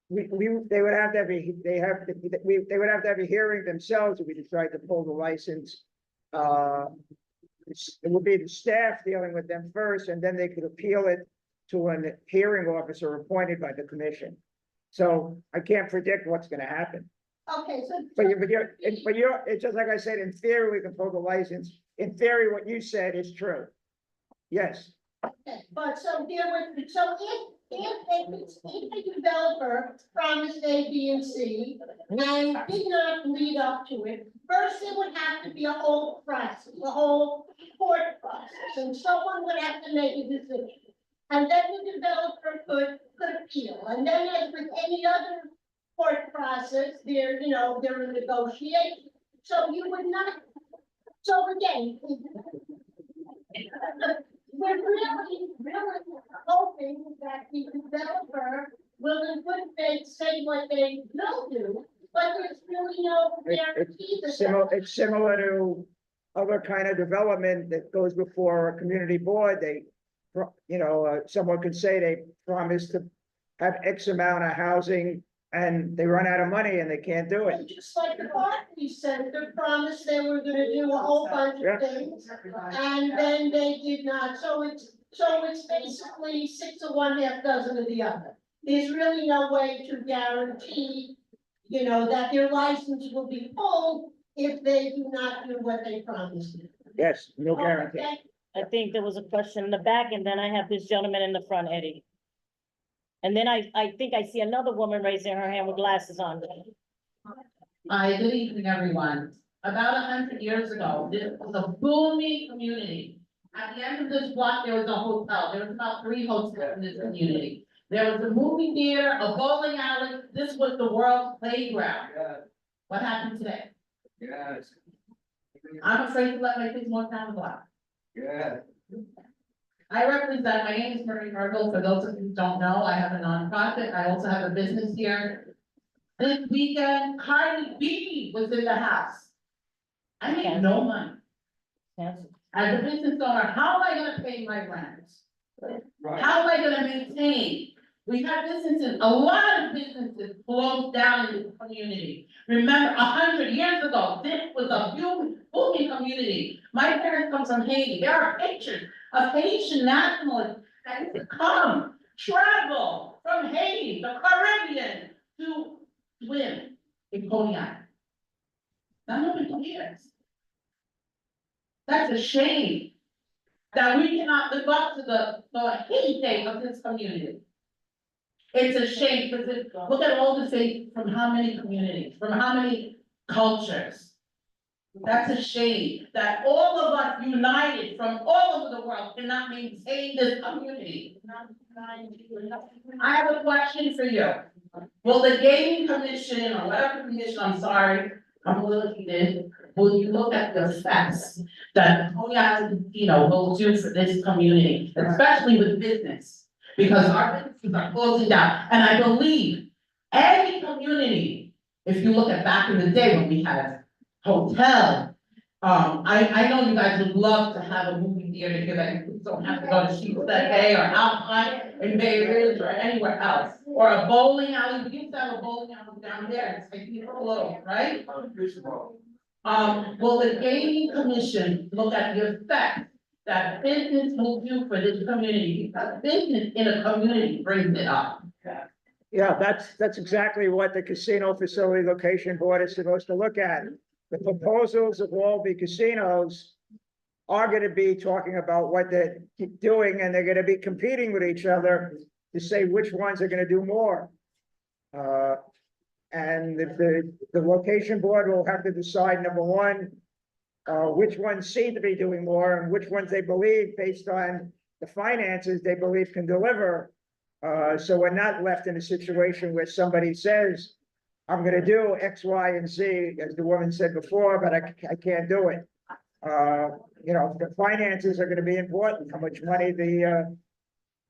would have to have they would have to have a hearing themselves if we decide to pull the license. It would be the staff dealing with them first, and then they could appeal it to a hearing officer appointed by the commission. So I can't predict what's gonna happen.
Okay, so.
But it's just like I said, in theory, we can pull the license. In theory, what you said is true. Yes.
Okay, but so if a developer promised A, B, and C, and did not lead up to it, first there would have to be a whole process, a whole court process, and someone would have to make a decision. And then the developer could appeal, and then as with any other court process, there are negotiations. So you would not, so again, we're really hoping that the developer will in good faith say what they will do, but there's really no guarantee that.
It's similar to other kind of development that goes before a community board. Someone could say they promised to have X amount of housing and they run out of money and they can't do it.
Just like the Barclays Center promised they were gonna do a whole bunch of things, and then they did not, so it's basically 6 of one, half dozen of the other. There's really no way to guarantee, that their license will be pulled if they do not do what they promised.
Yes, no guarantee.
Okay.
I think there was a question in the back, and then I have this gentleman in the front, Eddie. And then I think I see another woman raising her hand with glasses on.
Hi, good evening, everyone. About 100 years ago, this was a booming community. At the end of this block, there was a hotel. There was about 3 hotels in this community. There was a movie theater, a bowling alley. This was the world's playground. What happened today?
Yes.
I'm afraid to let my kids walk down the block.
Yeah.
I represent, my name is Marie Merkel. For those of you who don't know, I have a nonprofit. I also have a business here. This weekend, Cardi B was in the house. I make no money.
Yes.
As a business owner, how am I gonna pay my rent? How am I gonna maintain? We have businesses, a lot of businesses closed down in this community. Remember, 100 years ago, this was a booming community. My parents come from Haiti. There are pictures of Haitian nationalists that used to come, travel from Haiti, the Caribbean, to swim in Coney Island. Now nobody cares. That's a shame that we cannot live up to the heyday of this community. It's a shame because look at all the things from how many communities, from how many cultures. That's a shame that all of us united from all over the world cannot maintain this community. I have a question for you. Will the gaming commission or whatever commission, I'm sorry, I'm a little heated, will you look at the steps that Coney Island, will do for this community, especially with business? Because our businesses are closing down, and I believe any community If you look at back in the day when we had a hotel, I know you guys would love to have a movie theater here that you don't have to go to Sheets that Bay or Alpine in Bay Ridge or anywhere else. Or a bowling alley, we used to have a bowling alley down there, it's like people alone, right? Will the gaming commission look at the effect that business will do for this community? Because business in a community brings it up.
Yeah, that's exactly what the casino facility location board is supposed to look at. The proposals of all the casinos are gonna be talking about what they're doing, and they're gonna be competing with each other to say which ones are gonna do more. And the location board will have to decide, number one, which ones seem to be doing more and which ones they believe, based on the finances, they believe can deliver. So we're not left in a situation where somebody says, I'm gonna do X, Y, and Z, as the woman said before, but I can't do it. You know, the finances are gonna be important, how much money the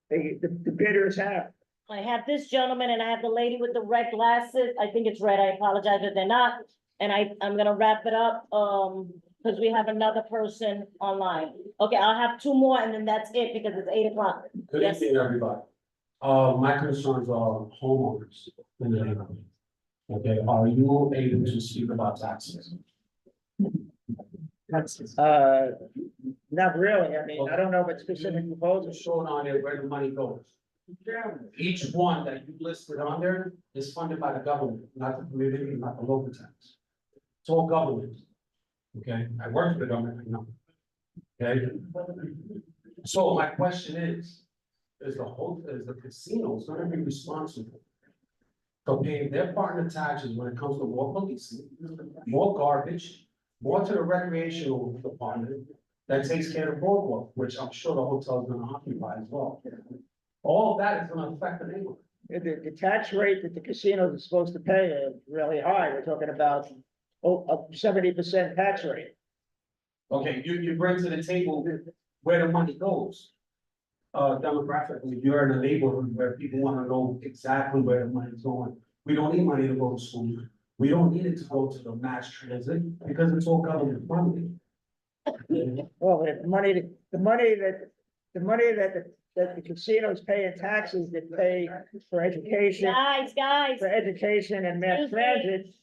bidders have.
I have this gentleman and I have the lady with the red glasses. I think it's red. I apologize if they're not. And I'm gonna wrap it up, because we have another person online. Okay, I'll have two more and then that's it because it's 8 o'clock.
Good
Yes.
evening, everybody. My concerns are homeowners in the neighborhood. Okay, are you able to speak about taxes?
Not really, I mean, I don't know what specific proposals.
Shown on there where the money goes. Each one that you listed on there is funded by the government, not the community, not the local tax. It's all government. Okay, I work for the government, I know. Okay? So my question is the casinos gonna be responsible for paying their part of the taxes when it comes to more policing, more garbage, more to the recreational department that takes care of boardwalk, which I'm sure the hotel's gonna occupy as well. All of that is gonna affect the neighborhood.
The tax rate that the casinos are supposed to pay is really high, we're talking about a 70% tax rate.
Okay, you bring to the table where the money goes. Demographically, you're in a neighborhood where people wanna know exactly where the money's going. We don't need money to go to school. We don't need it to go to the mass transit because it's all government funding.
Well, the money that the casinos pay in taxes that pay for education.
Guys.
For education and mass
Excuse me.
transit,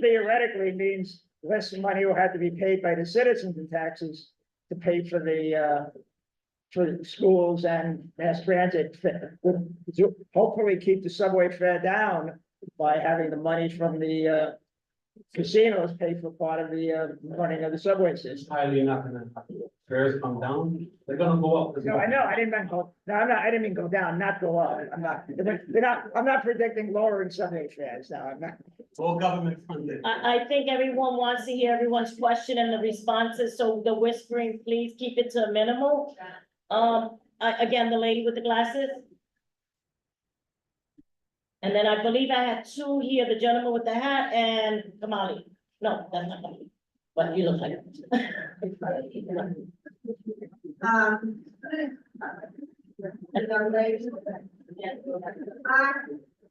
theoretically means less money will have to be paid by the citizens in taxes to pay for the schools and mass transit. Hopefully keep the subway fare down by having the money from the casinos pay for part of the running of the subway
It's
system.
highly not gonna happen. Fares come down, they're gonna go up.
No, I know, I didn't mean I didn't mean go down, not go up. I'm not predicting lowering subway fares, no, I'm not.
It's all government funded.
I think everyone wants to hear everyone's question and the responses, so the whispering, please keep it to a minimal. Again, the lady with the glasses. And then I believe I had two here, the gentleman with the hat and Kamali. No, that's not Kamali, but you look like it.
I'm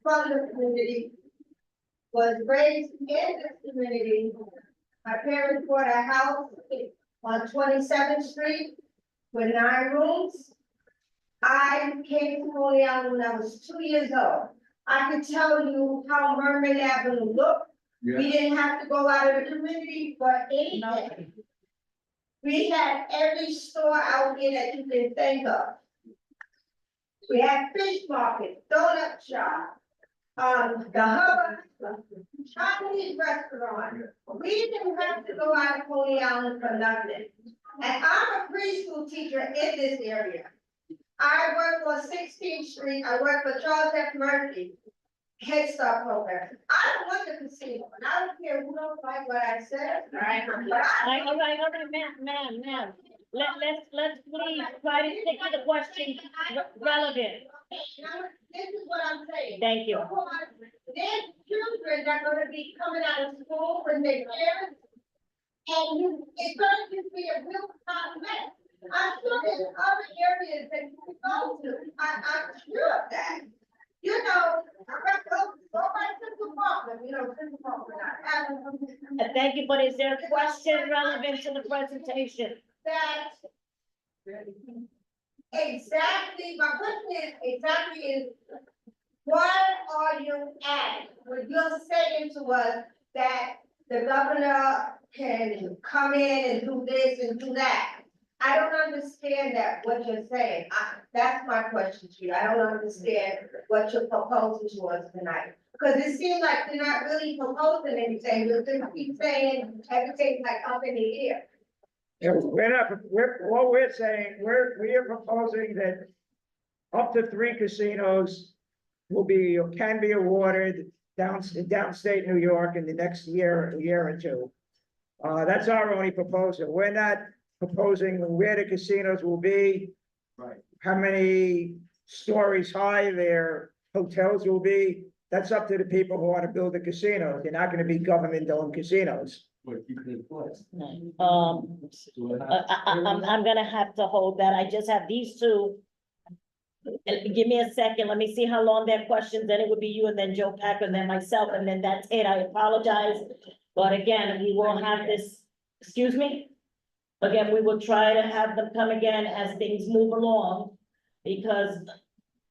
from the community, was raised in this community. My parents bought a house on 27th Street with 9 rooms. I came to Holy Island when I was 2 years old. I could tell you how Mermaid Avenue looked. We didn't have to go out of the community for anything. We had every store out here that you can think of. We had fish market, donut shop, the hub, Chinese restaurant. We didn't have to go out of Holy Island for nothing. And I'm a preschool teacher in this area. I work on 16th Street. I work for Charles F. Murphy Head Start program. I don't want the casino, and I don't care who don't like what I said.
All right, ma'am. Let's please try to stick to the question relevant.
This is what I'm saying.
Thank you.
There's children that are gonna be coming out of school when they parents. And it's gonna just be a real hot mess. I'm sure there's other areas that you can go to. I'm sure of that. You know, I go by Central Park, Central
Thank you, but is there a question relevant to the presentation?
That exactly, my question is, exactly is, why are you at, when you're saying to us that the governor can come in and do this and do that? I don't understand that, what you're saying. That's my question to you. I don't understand what you're proposing to us tonight. Because it seems like you're not really proposing anything. You just keep saying everything's like up in the air.
Yeah, what we're saying, we are proposing that up to 3 casinos will be, or can be awarded downstate New York in the next year or two. That's our only proposal. We're not proposing where the casinos will be.
Right.
How many stories high their hotels will be. That's up to the people who want to build the casinos. They're not gonna be government-owned casinos.
I'm gonna have to hold that. I just have these two. Give me a second. Let me see how long their questions, then it would be you and then Joe Packer and then myself, and then that's it. I apologize. But again, we will have this, excuse me? Again, we will try to have them come again as things move along, because,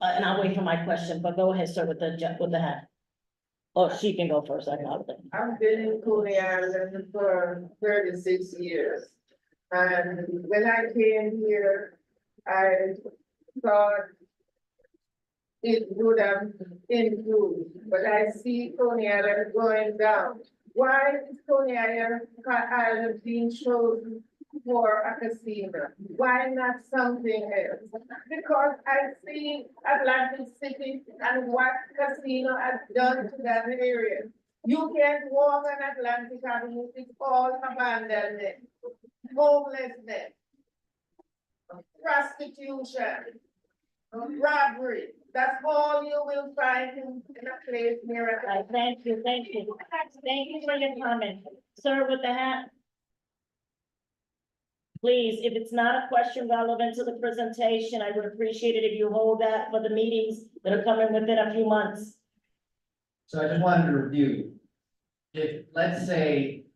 and I'll wait for my question, but go ahead, sir, with the hand. Oh, she can go first, I got it.
I've been in Coney Island for 36 years. And when I came here, I thought it would have improved, but I see Coney Island going down. Why is Coney Island being chosen for a casino? Why not something else? Because I see Atlantic City and what casino has done to that area. You can't walk on Atlantic Avenue, it's all abandonment, homelessness, prostitution, robbery. That's all you will find in a place near.
Thank you. Thank you for your comment. Sir with the hat. Please, if it's not a question relevant to the presentation, I would appreciate it if you hold that for the meetings that are coming within a few months.
So I just wanted to review. If, let's say,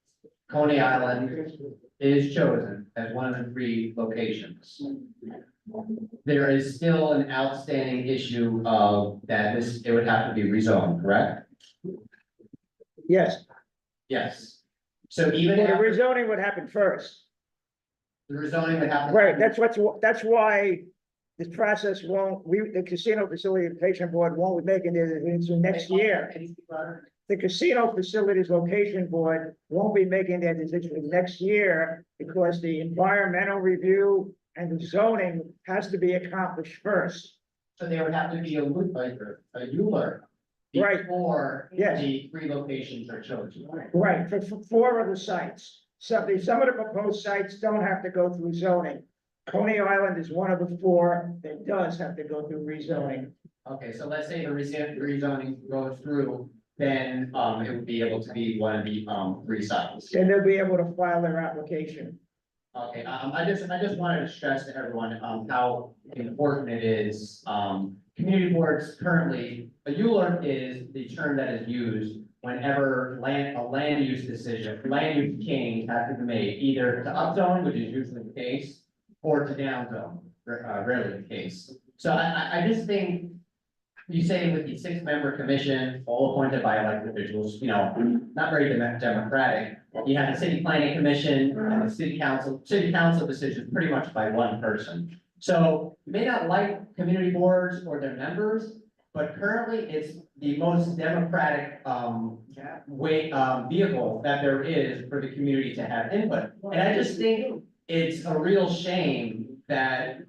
Coney Island is chosen as one of the 3 locations, there is still an outstanding issue of that it would have to be rezoned, correct?
Yes,
Yes. So even
the
if
rezoning would happen first.
the rezoning would have to.
Right, that's why this process the casino facilitation board won't be making it until next year. The casino facilities location board won't be making that decision next year because the environmental review and the zoning has to be accomplished first.
So there would have to be a ULURP.
Right.
Before
Yes.
the 3 locations are chosen.
Right, for 4 of the sites. Some of the proposed sites don't have to go through zoning. Coney Island is one of the 4 that does have to go through rezoning.
Okay, so let's say the rezoning goes through, then it would be able to be one of the 3 sites.
Then they'll be able to file their application.
Okay, I just wanted to stress to everyone how important it is. Community boards currently, a ULURP is the term that is used whenever a land use decision, land use change has to be made, either to upzone, which is usually the case, or to downzone, rarely the case. So I just think, you say with the 6-member commission, all appointed by elected officials, not very democratic. You have the city planning commission and the city council decisions pretty much by one person. So you may not like community boards or their members, but currently it's the most democratic vehicle that there is for the community to have input. And I just think it's a real shame that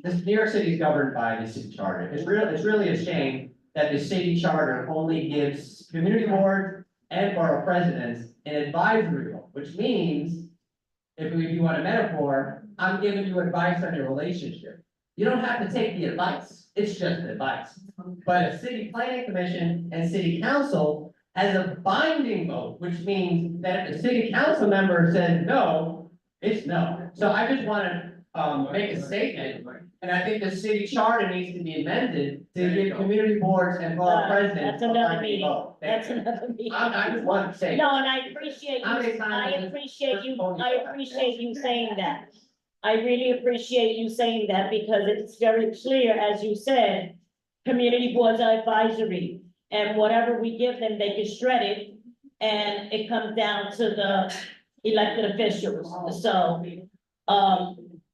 this New York City is governed by the city charter. It's really a shame that the city charter only gives community board and borough presidents an advisory role, which means, if you want a metaphor, I'm giving you advice on your relationship. You don't have to take the advice, it's just advice. But a city planning commission and city council has a binding vote, which means that if the city council member says no, it's no. So I just want to make a statement. And I think the city charter needs to be amended to give community boards and borough presidents.
That's another
authority to
meeting.
vote. Thank
That's
you.
another meeting.
I just want to say.
No, and I appreciate
How many
you,
times
I
has-
appreciate you saying that. I really appreciate you saying that because it's very clear, as you said, community boards are advisory. And whatever we give them, they get shredded, and it comes down to the elected officials, so.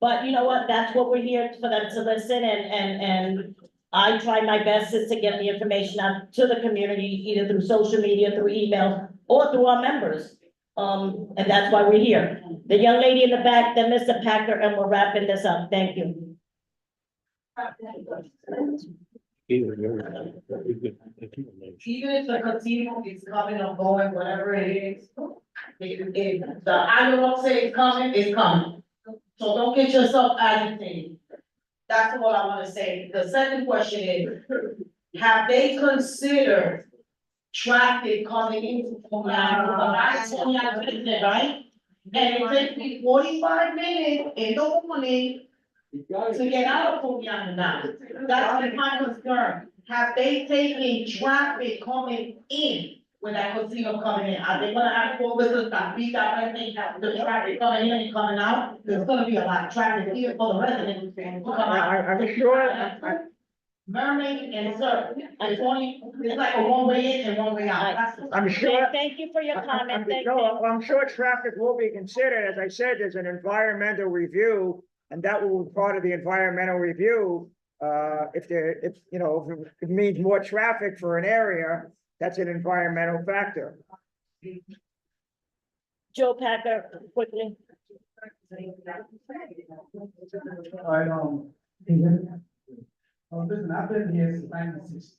But you know what, that's what we're here for them to listen, and I try my best to get the information out to the community, either through social media, through email, or through our members. And that's why we're here. The young lady in the back, then Mr. Packer, and we're wrapping this up, thank you.
Even if the casino is coming or going, whatever it is, if the annual say it's coming, it's coming. So don't get yourself agitated. That's all I wanna say. The second question is, have they considered traffic coming into Pontiac, right? And it takes me 45 minutes in the morning to get out of Pontiac now. That's my concern. Have they taken traffic coming in when that casino coming in? Are they gonna have officers that beat up everything, the traffic coming in and coming out? There's gonna be a lot of traffic here for the residents.
I'm sure,
Mermaid and Surf, it's only, it's like a one way in and one way out. That's-
I'm sure.
Thank you for your comment, thank
No,
you.
I'm sure traffic will be considered, as I said, there's an environmental review, and that will be part of the environmental review. If you know, if it means more traffic for an area, that's an environmental factor.
Joe Packer, quickly.
Listen, I've been here since 1960.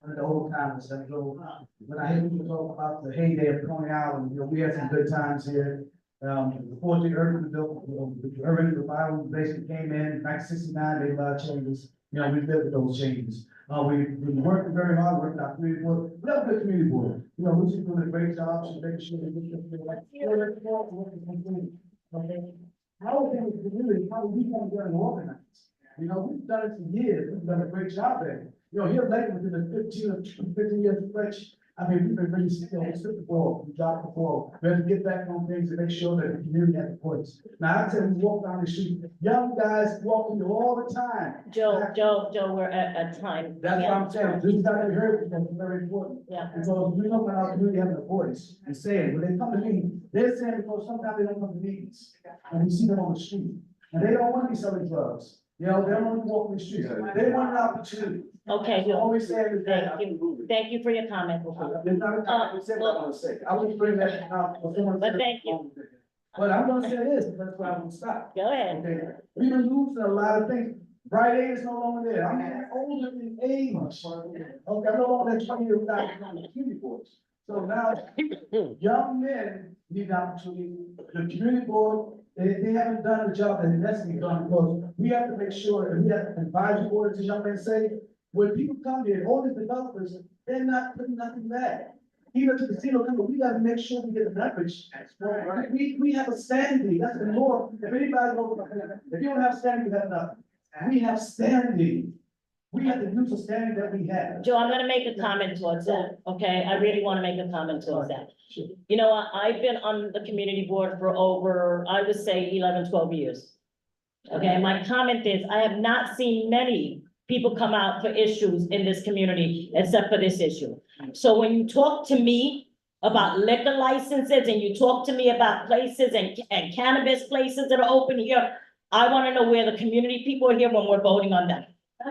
The old timers, when I hear people talk about the heyday of Coney Island, we had some good times here. Before the urban the urban revival basically came in 1969, they allowed changes. We lived with those changes. We've been working very hard, working our community board. We have a good community board. Lucy's doing a great job. She's making sure that we get how is it the community? How do we come together and organize? We've done it for years. We've done a great job there. Here lately, within the 15 years stretch, we've been really, slip the ball, we dropped the ball. We have to get back on things and make sure that the community has a voice. Now, I tell you, we walk down the street, young guys walking here all the time.
Joe, we're at time.
That's what I'm saying. This is how they heard it, it's very important.
Yeah.
And so we know when our community having a voice and saying, when they come to me, they're saying because sometimes they don't come to meetings. And we see them on the street. And they don't want to be selling drugs. They don't want to walk the streets. They want an opportunity.
Okay,
Joe. Always saying that.
Thank you for your comment.
There's not a time to say what I want to say. I will bring that out.
But thank you.
But I'm gonna say this, that's why I won't stop.
Go ahead.
Okay, we've been losing a lot of things. Bright Aid is no longer there. I'm getting older in age. Okay, I'm no longer than 20 years without on the community boards. So now, young men need opportunity. The community board, they haven't done the job that needs to be done because we have to make sure that we have advisory boards, as young men say, when people come here, all the developers, they're not putting nothing back. Even to the casino company, we gotta make sure we get the leverage. We have a standing, that's the law. If anybody knows, if you don't have standing, you have nothing. We have standing. We have to use the standing that we have.
Joe, I'm gonna make a comment towards that, okay? I really wanna make a comment towards that. You know, I've been on the community board for over, I would say 11, 12 years. Okay, my comment is, I have not seen many people come out for issues in this community except for this issue. So when you talk to me about liquor licenses and you talk to me about places and cannabis places that are open here, I wanna know where the community people are here when we're voting on them.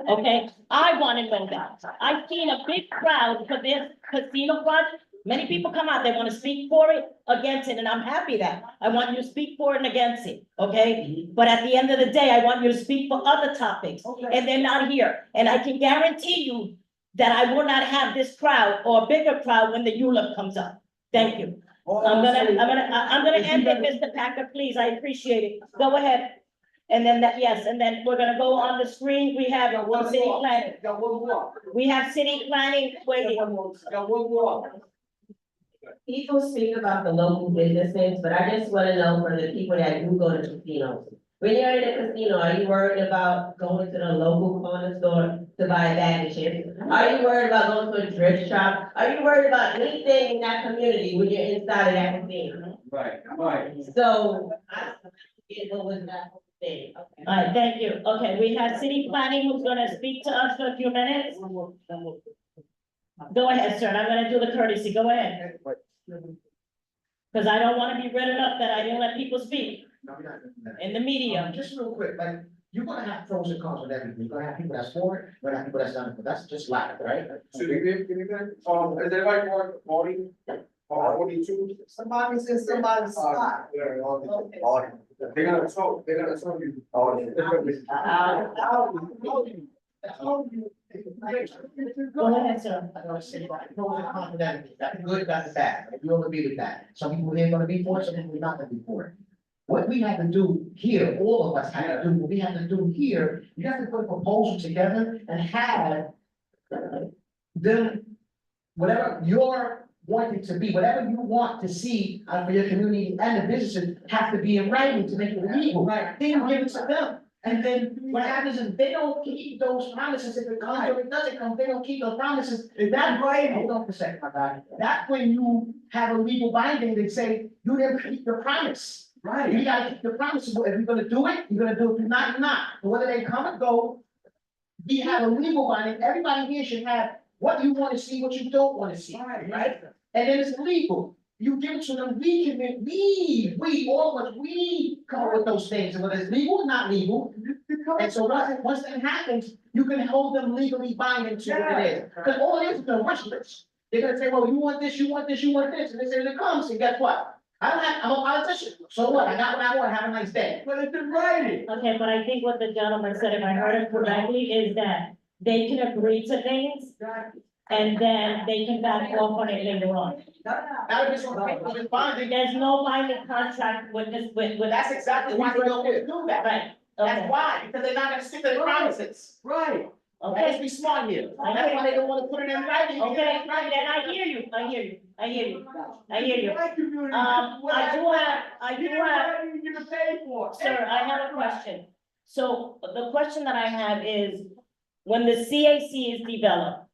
Okay, I wanna know that. I've seen a big crowd for this casino project. Many people come out, they wanna speak for it, against it, and I'm happy that. I want you to speak for it and against it, okay? But at the end of the day, I want you to speak for other topics, and they're not here. And I can guarantee you that I will not have this crowd or a bigger crowd when the ULIP comes up. Thank you. I'm gonna end it, Mr. Packer, please, I appreciate it. Go ahead. And then and then we're gonna go on the screen, we have city planning. We have city planning waiting.
People speak about the local businesses, but I just wanna know for the people that do go to casinos,
When you're in a casino, are you worried about going to the local corner store to buy a bag of chips? Are you worried about going to a thrift shop? Are you worried about anything in that community when you're inside of that casino?
Right, right.
So, I forget what was that whole thing.
All right, thank you. Okay, we have city planning who's gonna speak to us for a few minutes. Go ahead, sir. I'm gonna do the courtesy. Go ahead. Because I don't wanna be written up that I didn't let people speak in the media.
Just real quick, like, you're gonna have pros and cons with everything. You're gonna have people that's for it, you're gonna have people that's not for it. That's just life, right?
So, is everybody want the voting? 42?
Somebody's in somebody's spot.
They're gonna tell you.
Go ahead, sir.
I'm gonna say, like, pros and cons with everything. That's good, that's bad. If you all agree with that. Some people here gonna be for it, some people are not gonna be for it. What we have to do here, all of us have to do, what we have to do here, you have to put a proposal together and have them, whatever you're wanting to be, whatever you want to see for your community and the businesses have to be in writing to make it legal. Right. Then you give it to them. And then what happens is they don't keep those promises. If it comes or it doesn't come, they don't keep those promises. If that's right, hold on for a second, my guy. That's when you have a legal binding that say you didn't keep your promise. Right. You gotta keep your promises. If you're gonna do it, you're gonna do it. If you're not, you're not. But whether they come and go, we have a legal binding. Everybody here should have what you want to see, what you don't want to see, right? And then it's legal. You give it to them, we can, all of us, we come up with those things, and whether it's legal or not legal. And so once that happens, you can hold them legally binding to what it is. Because all it is a wish list. They're gonna say, well, you want this, you want this, you want this, and they say, it comes, and guess what? I'm a politician, so what? I got what I want, have a nice day. But it's in writing.
Okay, but I think what the gentleman said, if I heard him correctly, is that they can agree to things and then they can back off on it later on. There's no binding contract with this, with.
That's exactly why they don't want to do that.
Right,
That's
okay,
why, because they're not gonna stick to their promises. Right. Let's
okay,
be smart here. That's why they don't want to put it in writing.
okay, then I hear you, I hear you, I hear you, I hear you. I do have,
You can pay for.
sir, I have a question. So the question that I have is, when the CAC is developed,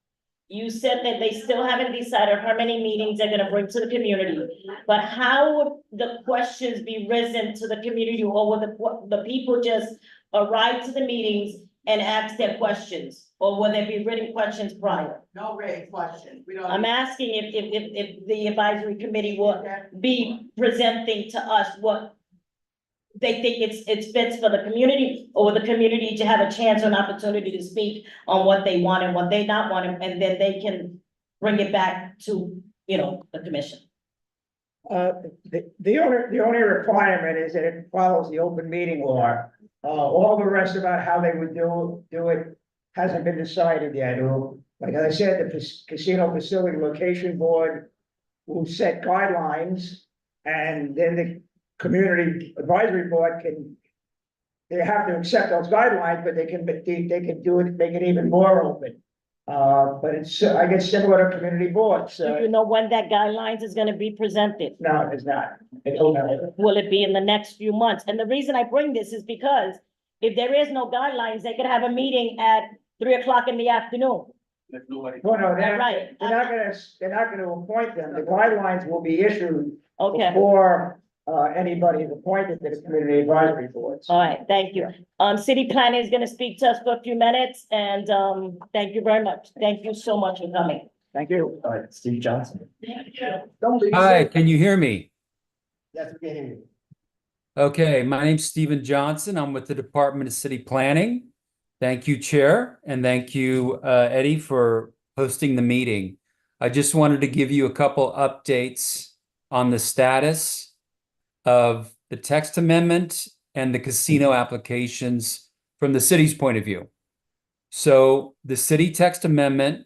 you said that they still haven't decided how many meetings they're gonna bring to the community. But how would the questions be risen to the community, or would the people just arrive to the meetings and ask their questions? Or will there be written questions prior?
No written question. We don't.
I'm asking if the advisory committee will be presenting to us what they think it's fits for the community, or the community to have a chance or an opportunity to speak on what they want and what they not want, and then they can bring it back to, the commission.
The only requirement is that it follows the open meeting law. All the rest about how they would do it hasn't been decided yet. Like I said, the Casino Facility Location Board will set guidelines, and then the Community Advisory Board they have to accept those guidelines, but they can do it, make it even more open. But it's, I guess, similar to community boards.
Do you know when that guidelines is gonna be presented?
No, it's not.
Will it be in the next few months? And the reason I bring this is because if there is no guidelines, they could have a meeting at 3 o'clock in the afternoon.
Well, no,
Right.
they're not gonna appoint them. The guidelines will be issued
Okay,
before anybody is appointed to the community advisory boards.
all right, thank you. City planning is gonna speak to us for a few minutes, and, thank you very much. Thank you so much for coming.
Thank you.
All right, Steve Johnson.
Don't leave.
Hi, can you hear me?
Yes, we can hear you.
Okay, my name's Stephen Johnson. I'm with the Department of City Planning. Thank you, Chair, and thank you, Eddie, for hosting the meeting. I just wanted to give you a couple updates on the status of the text amendment and the casino applications from the city's point of view. So the city text amendment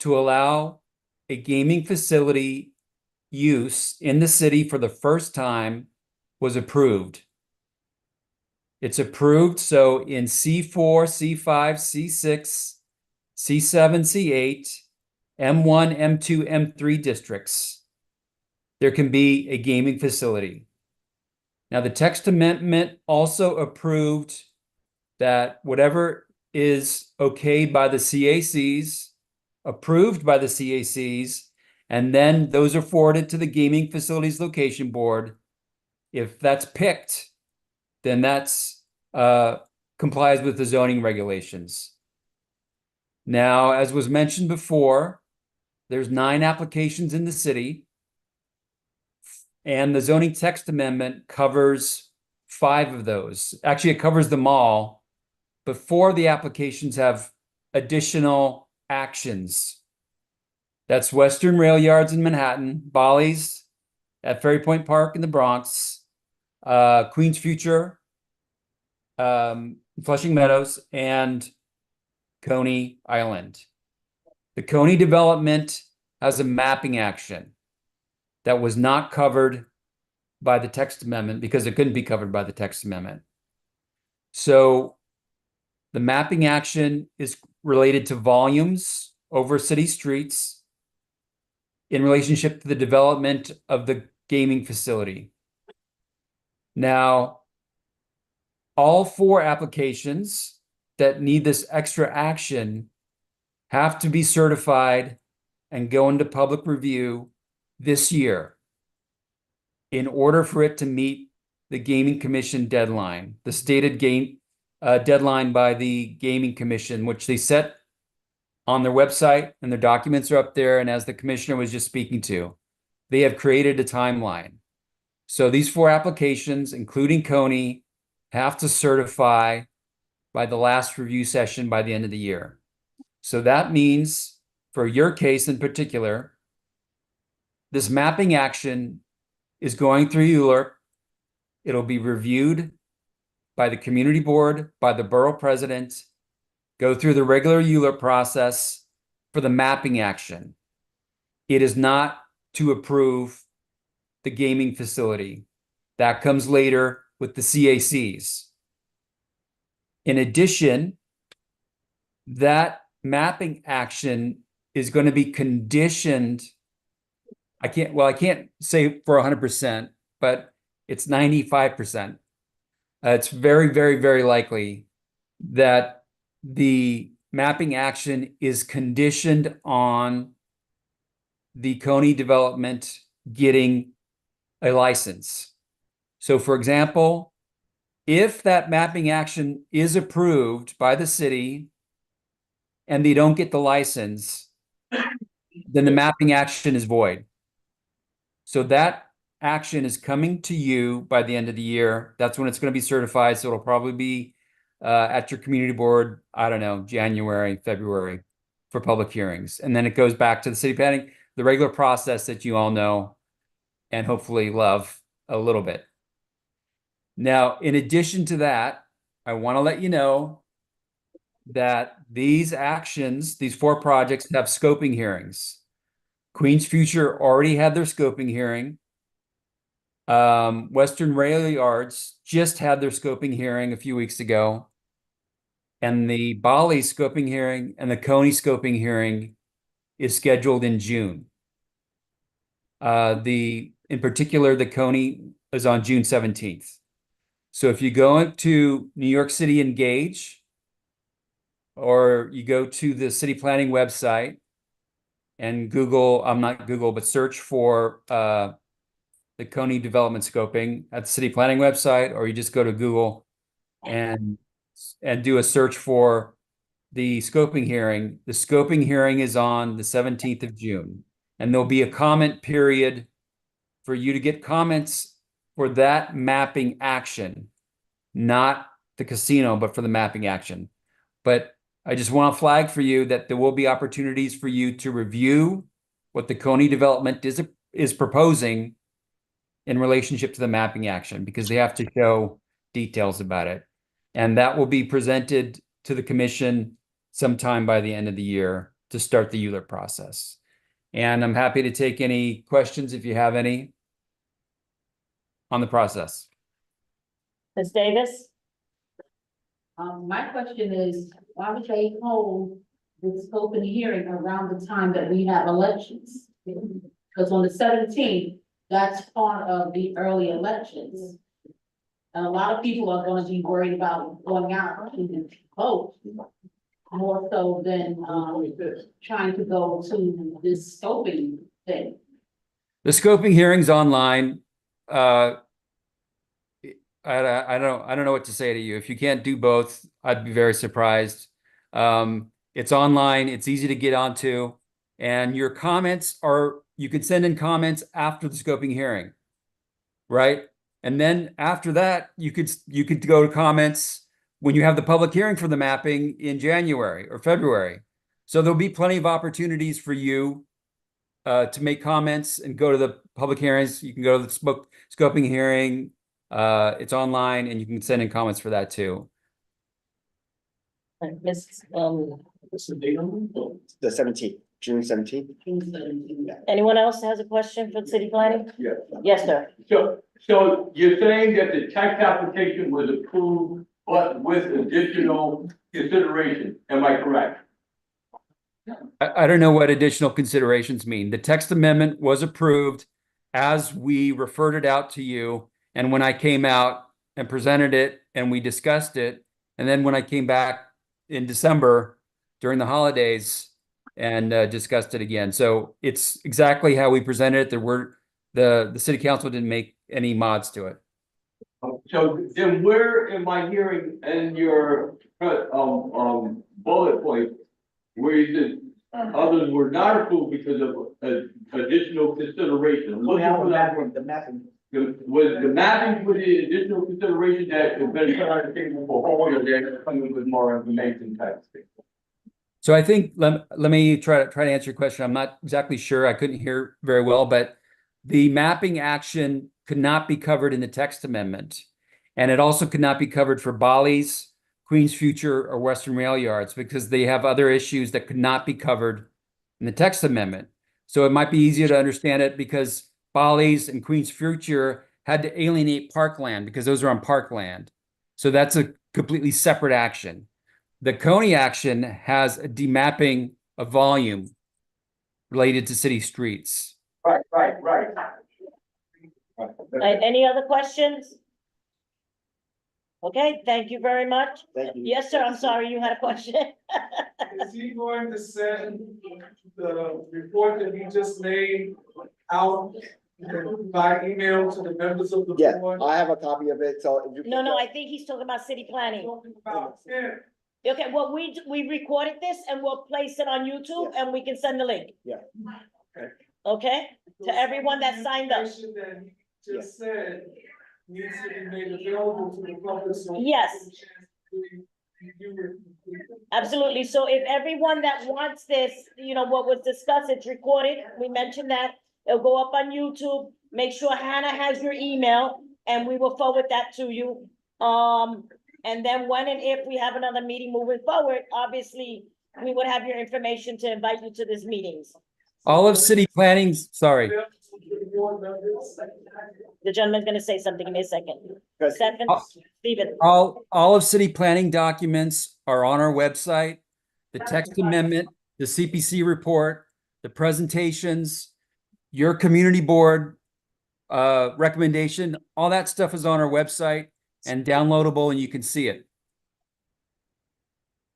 to allow a gaming facility use in the city for the first time was approved. It's approved, so in C4, C5, C6, C7, C8, M1, M2, M3 districts, there can be a gaming facility. Now, the text amendment also approved that whatever is okayed by the CACs, approved by the CACs, and then those are forwarded to the Gaming Facilities Location Board. If that's picked, then that's complies with the zoning regulations. Now, as was mentioned before, there's 9 applications in the city. And the zoning text amendment covers 5 of those. Actually, it covers them all, but 4 of the applications have additional actions. That's Western Rail Yards in Manhattan, Bolly's at Ferry Point Park in the Bronx, Queens Future, Flushing Meadows, and Coney Island. The Coney development has a mapping action that was not covered by the text amendment because it couldn't be covered by the text amendment. So the mapping action is related to volumes over city streets in relationship to the development of the gaming facility. Now, all 4 applications that need this extra action have to be certified and go into public review this year in order for it to meet the Gaming Commission deadline, the stated deadline by the Gaming Commission, which they set on their website, and their documents are up there. And as the commissioner was just speaking to, they have created a timeline. So these 4 applications, including Coney, have to certify by the last review session by the end of the year. So that means for your case in particular, this mapping action is going through ULURP. It'll be reviewed by the community board, by the borough president, go through the regular ULURP process for the mapping action. It is not to approve the gaming facility. That comes later with the CACs. In addition, that mapping action is going to be conditioned. I can't say for 100%, but it's 95%. It's very, very, very likely that the mapping action is conditioned on the Coney development getting a license. So for example, if that mapping action is approved by the city and they don't get the license, then the mapping action is void. So that action is coming to you by the end of the year. That's when it's going to be certified. So it'll probably be at your community board, I don't know, January, February for public hearings. And then it goes back to the city planning, the regular process that you all know and hopefully love a little bit. Now, in addition to that, I want to let you know that these actions, these 4 projects have scoping hearings. Queens Future already had their scoping hearing. Western Rail Yards just had their scoping hearing a few weeks ago. And the Bali scoping hearing and the Coney scoping hearing is scheduled in June. In particular, the Coney is on June 17th. So if you go into New York City Engage, or you go to the city planning website and Google, not Google, but search for the Coney development scoping at the city planning website, or you just go to Google and do a search for the scoping hearing. The scoping hearing is on the 17th of June, and there'll be a comment period for you to get comments for that mapping action, not the casino, but for the mapping action. But I just want to flag for you that there will be opportunities for you to review what the Coney development is proposing in relationship to the mapping action, because they have to show details about it. And that will be presented to the commission sometime by the end of the year to start the ULURP process. And I'm happy to take any questions if you have any on the process.
Ms. Davis?
My question is, why would they hold this open hearing around the time that we have elections? Because on the 17th, that's part of the early elections. And a lot of people are gonna be worried about going out to vote. More so than, trying to go to this scoping thing.
The scoping hearing's online. I don't know what to say to you. If you can't do both, I'd be very surprised. It's online, it's easy to get onto, and your comments you could send in comments after the scoping hearing, right? And then after that, you could go to comments when you have the public hearing for the mapping in January or February. So there'll be plenty of opportunities for you to make comments and go to the public hearings. You can go to the scoping hearing. It's online and you can send in comments for that too.
What's the date on it? The 17th, June 17th.
Anyone else has a question for city planning?
Yeah.
Yes, sir.
So you're saying that the tax application was approved, but with additional consideration, am I correct?
I don't know what additional considerations mean. The text amendment was approved as we referred it out to you. And when I came out and presented it and we discussed it, and then when I came back in December during the holidays and discussed it again. So it's exactly how we presented it. The city council didn't make any mods to it.
So then where am I hearing in your, bullet point, where you said others were not approved because of additional consideration?
The mapping.
Was the mapping with the additional consideration that has been put on the table for all of them, coming with more information type of thing?
So I think let me try to answer your question. I'm not exactly sure. I couldn't hear very well, but the mapping action could not be covered in the text amendment. And it also could not be covered for Bollies, Queens Future, or Western Rail Yards because they have other issues that could not be covered in the text amendment. So it might be easier to understand it because Bollies and Queens Future had to alienate parkland because those are on parkland. So that's a completely separate action. The Coney action has a demapping of volume related to city streets.
Right.
Any other questions? Okay, thank you very much.
Thank you.
Yes, sir, I'm sorry, you had a question.
Is he going to send the report that he just made out by email to the members of the
Yeah,
board?
I have a copy of it, so. if you-
No, I think he's talking about city planning. Okay, well, we recorded this and we'll place it on YouTube and we can send the link.
Yeah.
Okay, to everyone that signed up.
That he just said needs to be made available to the public. So
Yes. Absolutely. So if everyone that wants this, what was discussed, it's recorded. We mentioned that. It'll go up on YouTube. Make sure Hannah has your email and we will forward that to you. And then when and if we have another meeting moving forward, obviously, we would have your information to invite you to these meetings.
All of city planning, sorry.
The gentleman's gonna say something in a second. Stephen.
All of city planning documents are on our website. The text amendment, the CPC report, the presentations, your community board recommendation, all that stuff is on our website and downloadable and you can see it.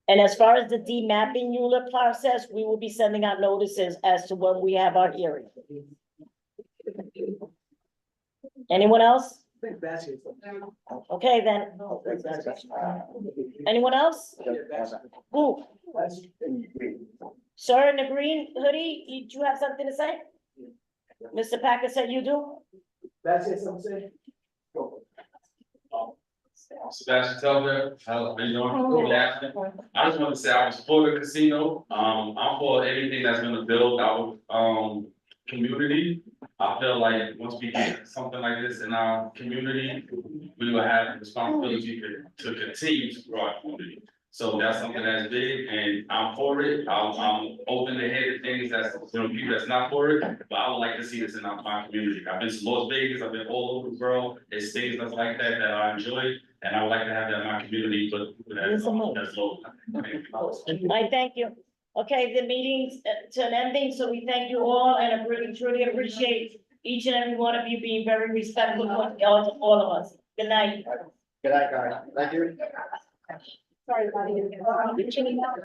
And as far as the demapping ULIP process, we will be sending out notices as to when we have our hearing. Anyone else? Okay, then. Anyone else? Who? Sir in the green hoodie, do you have something to say? Mr. Packer said you do?
That's it, I'm saying.
Sebastian Telver, how you doing? Good afternoon. I just want to say I was for the casino. I'm for anything that's gonna build our community. I feel like once we get something like this in our community, we will have the responsibility to continue to grow our community. So that's something that's big and I'm for it. I'm open to hear things that's, people that's not for it, but I would like to see this in my community. I've been to Las Vegas, I've been all over the world. There's things that's like that I enjoy. And I would like to have that in my community, but that's low.
I thank you. Okay, the meeting's to an ending, so we thank you all and I really truly appreciate each and every one of you being very respectful of all of us. Good night.
Good night, guys. Thank you.
Sorry, buddy.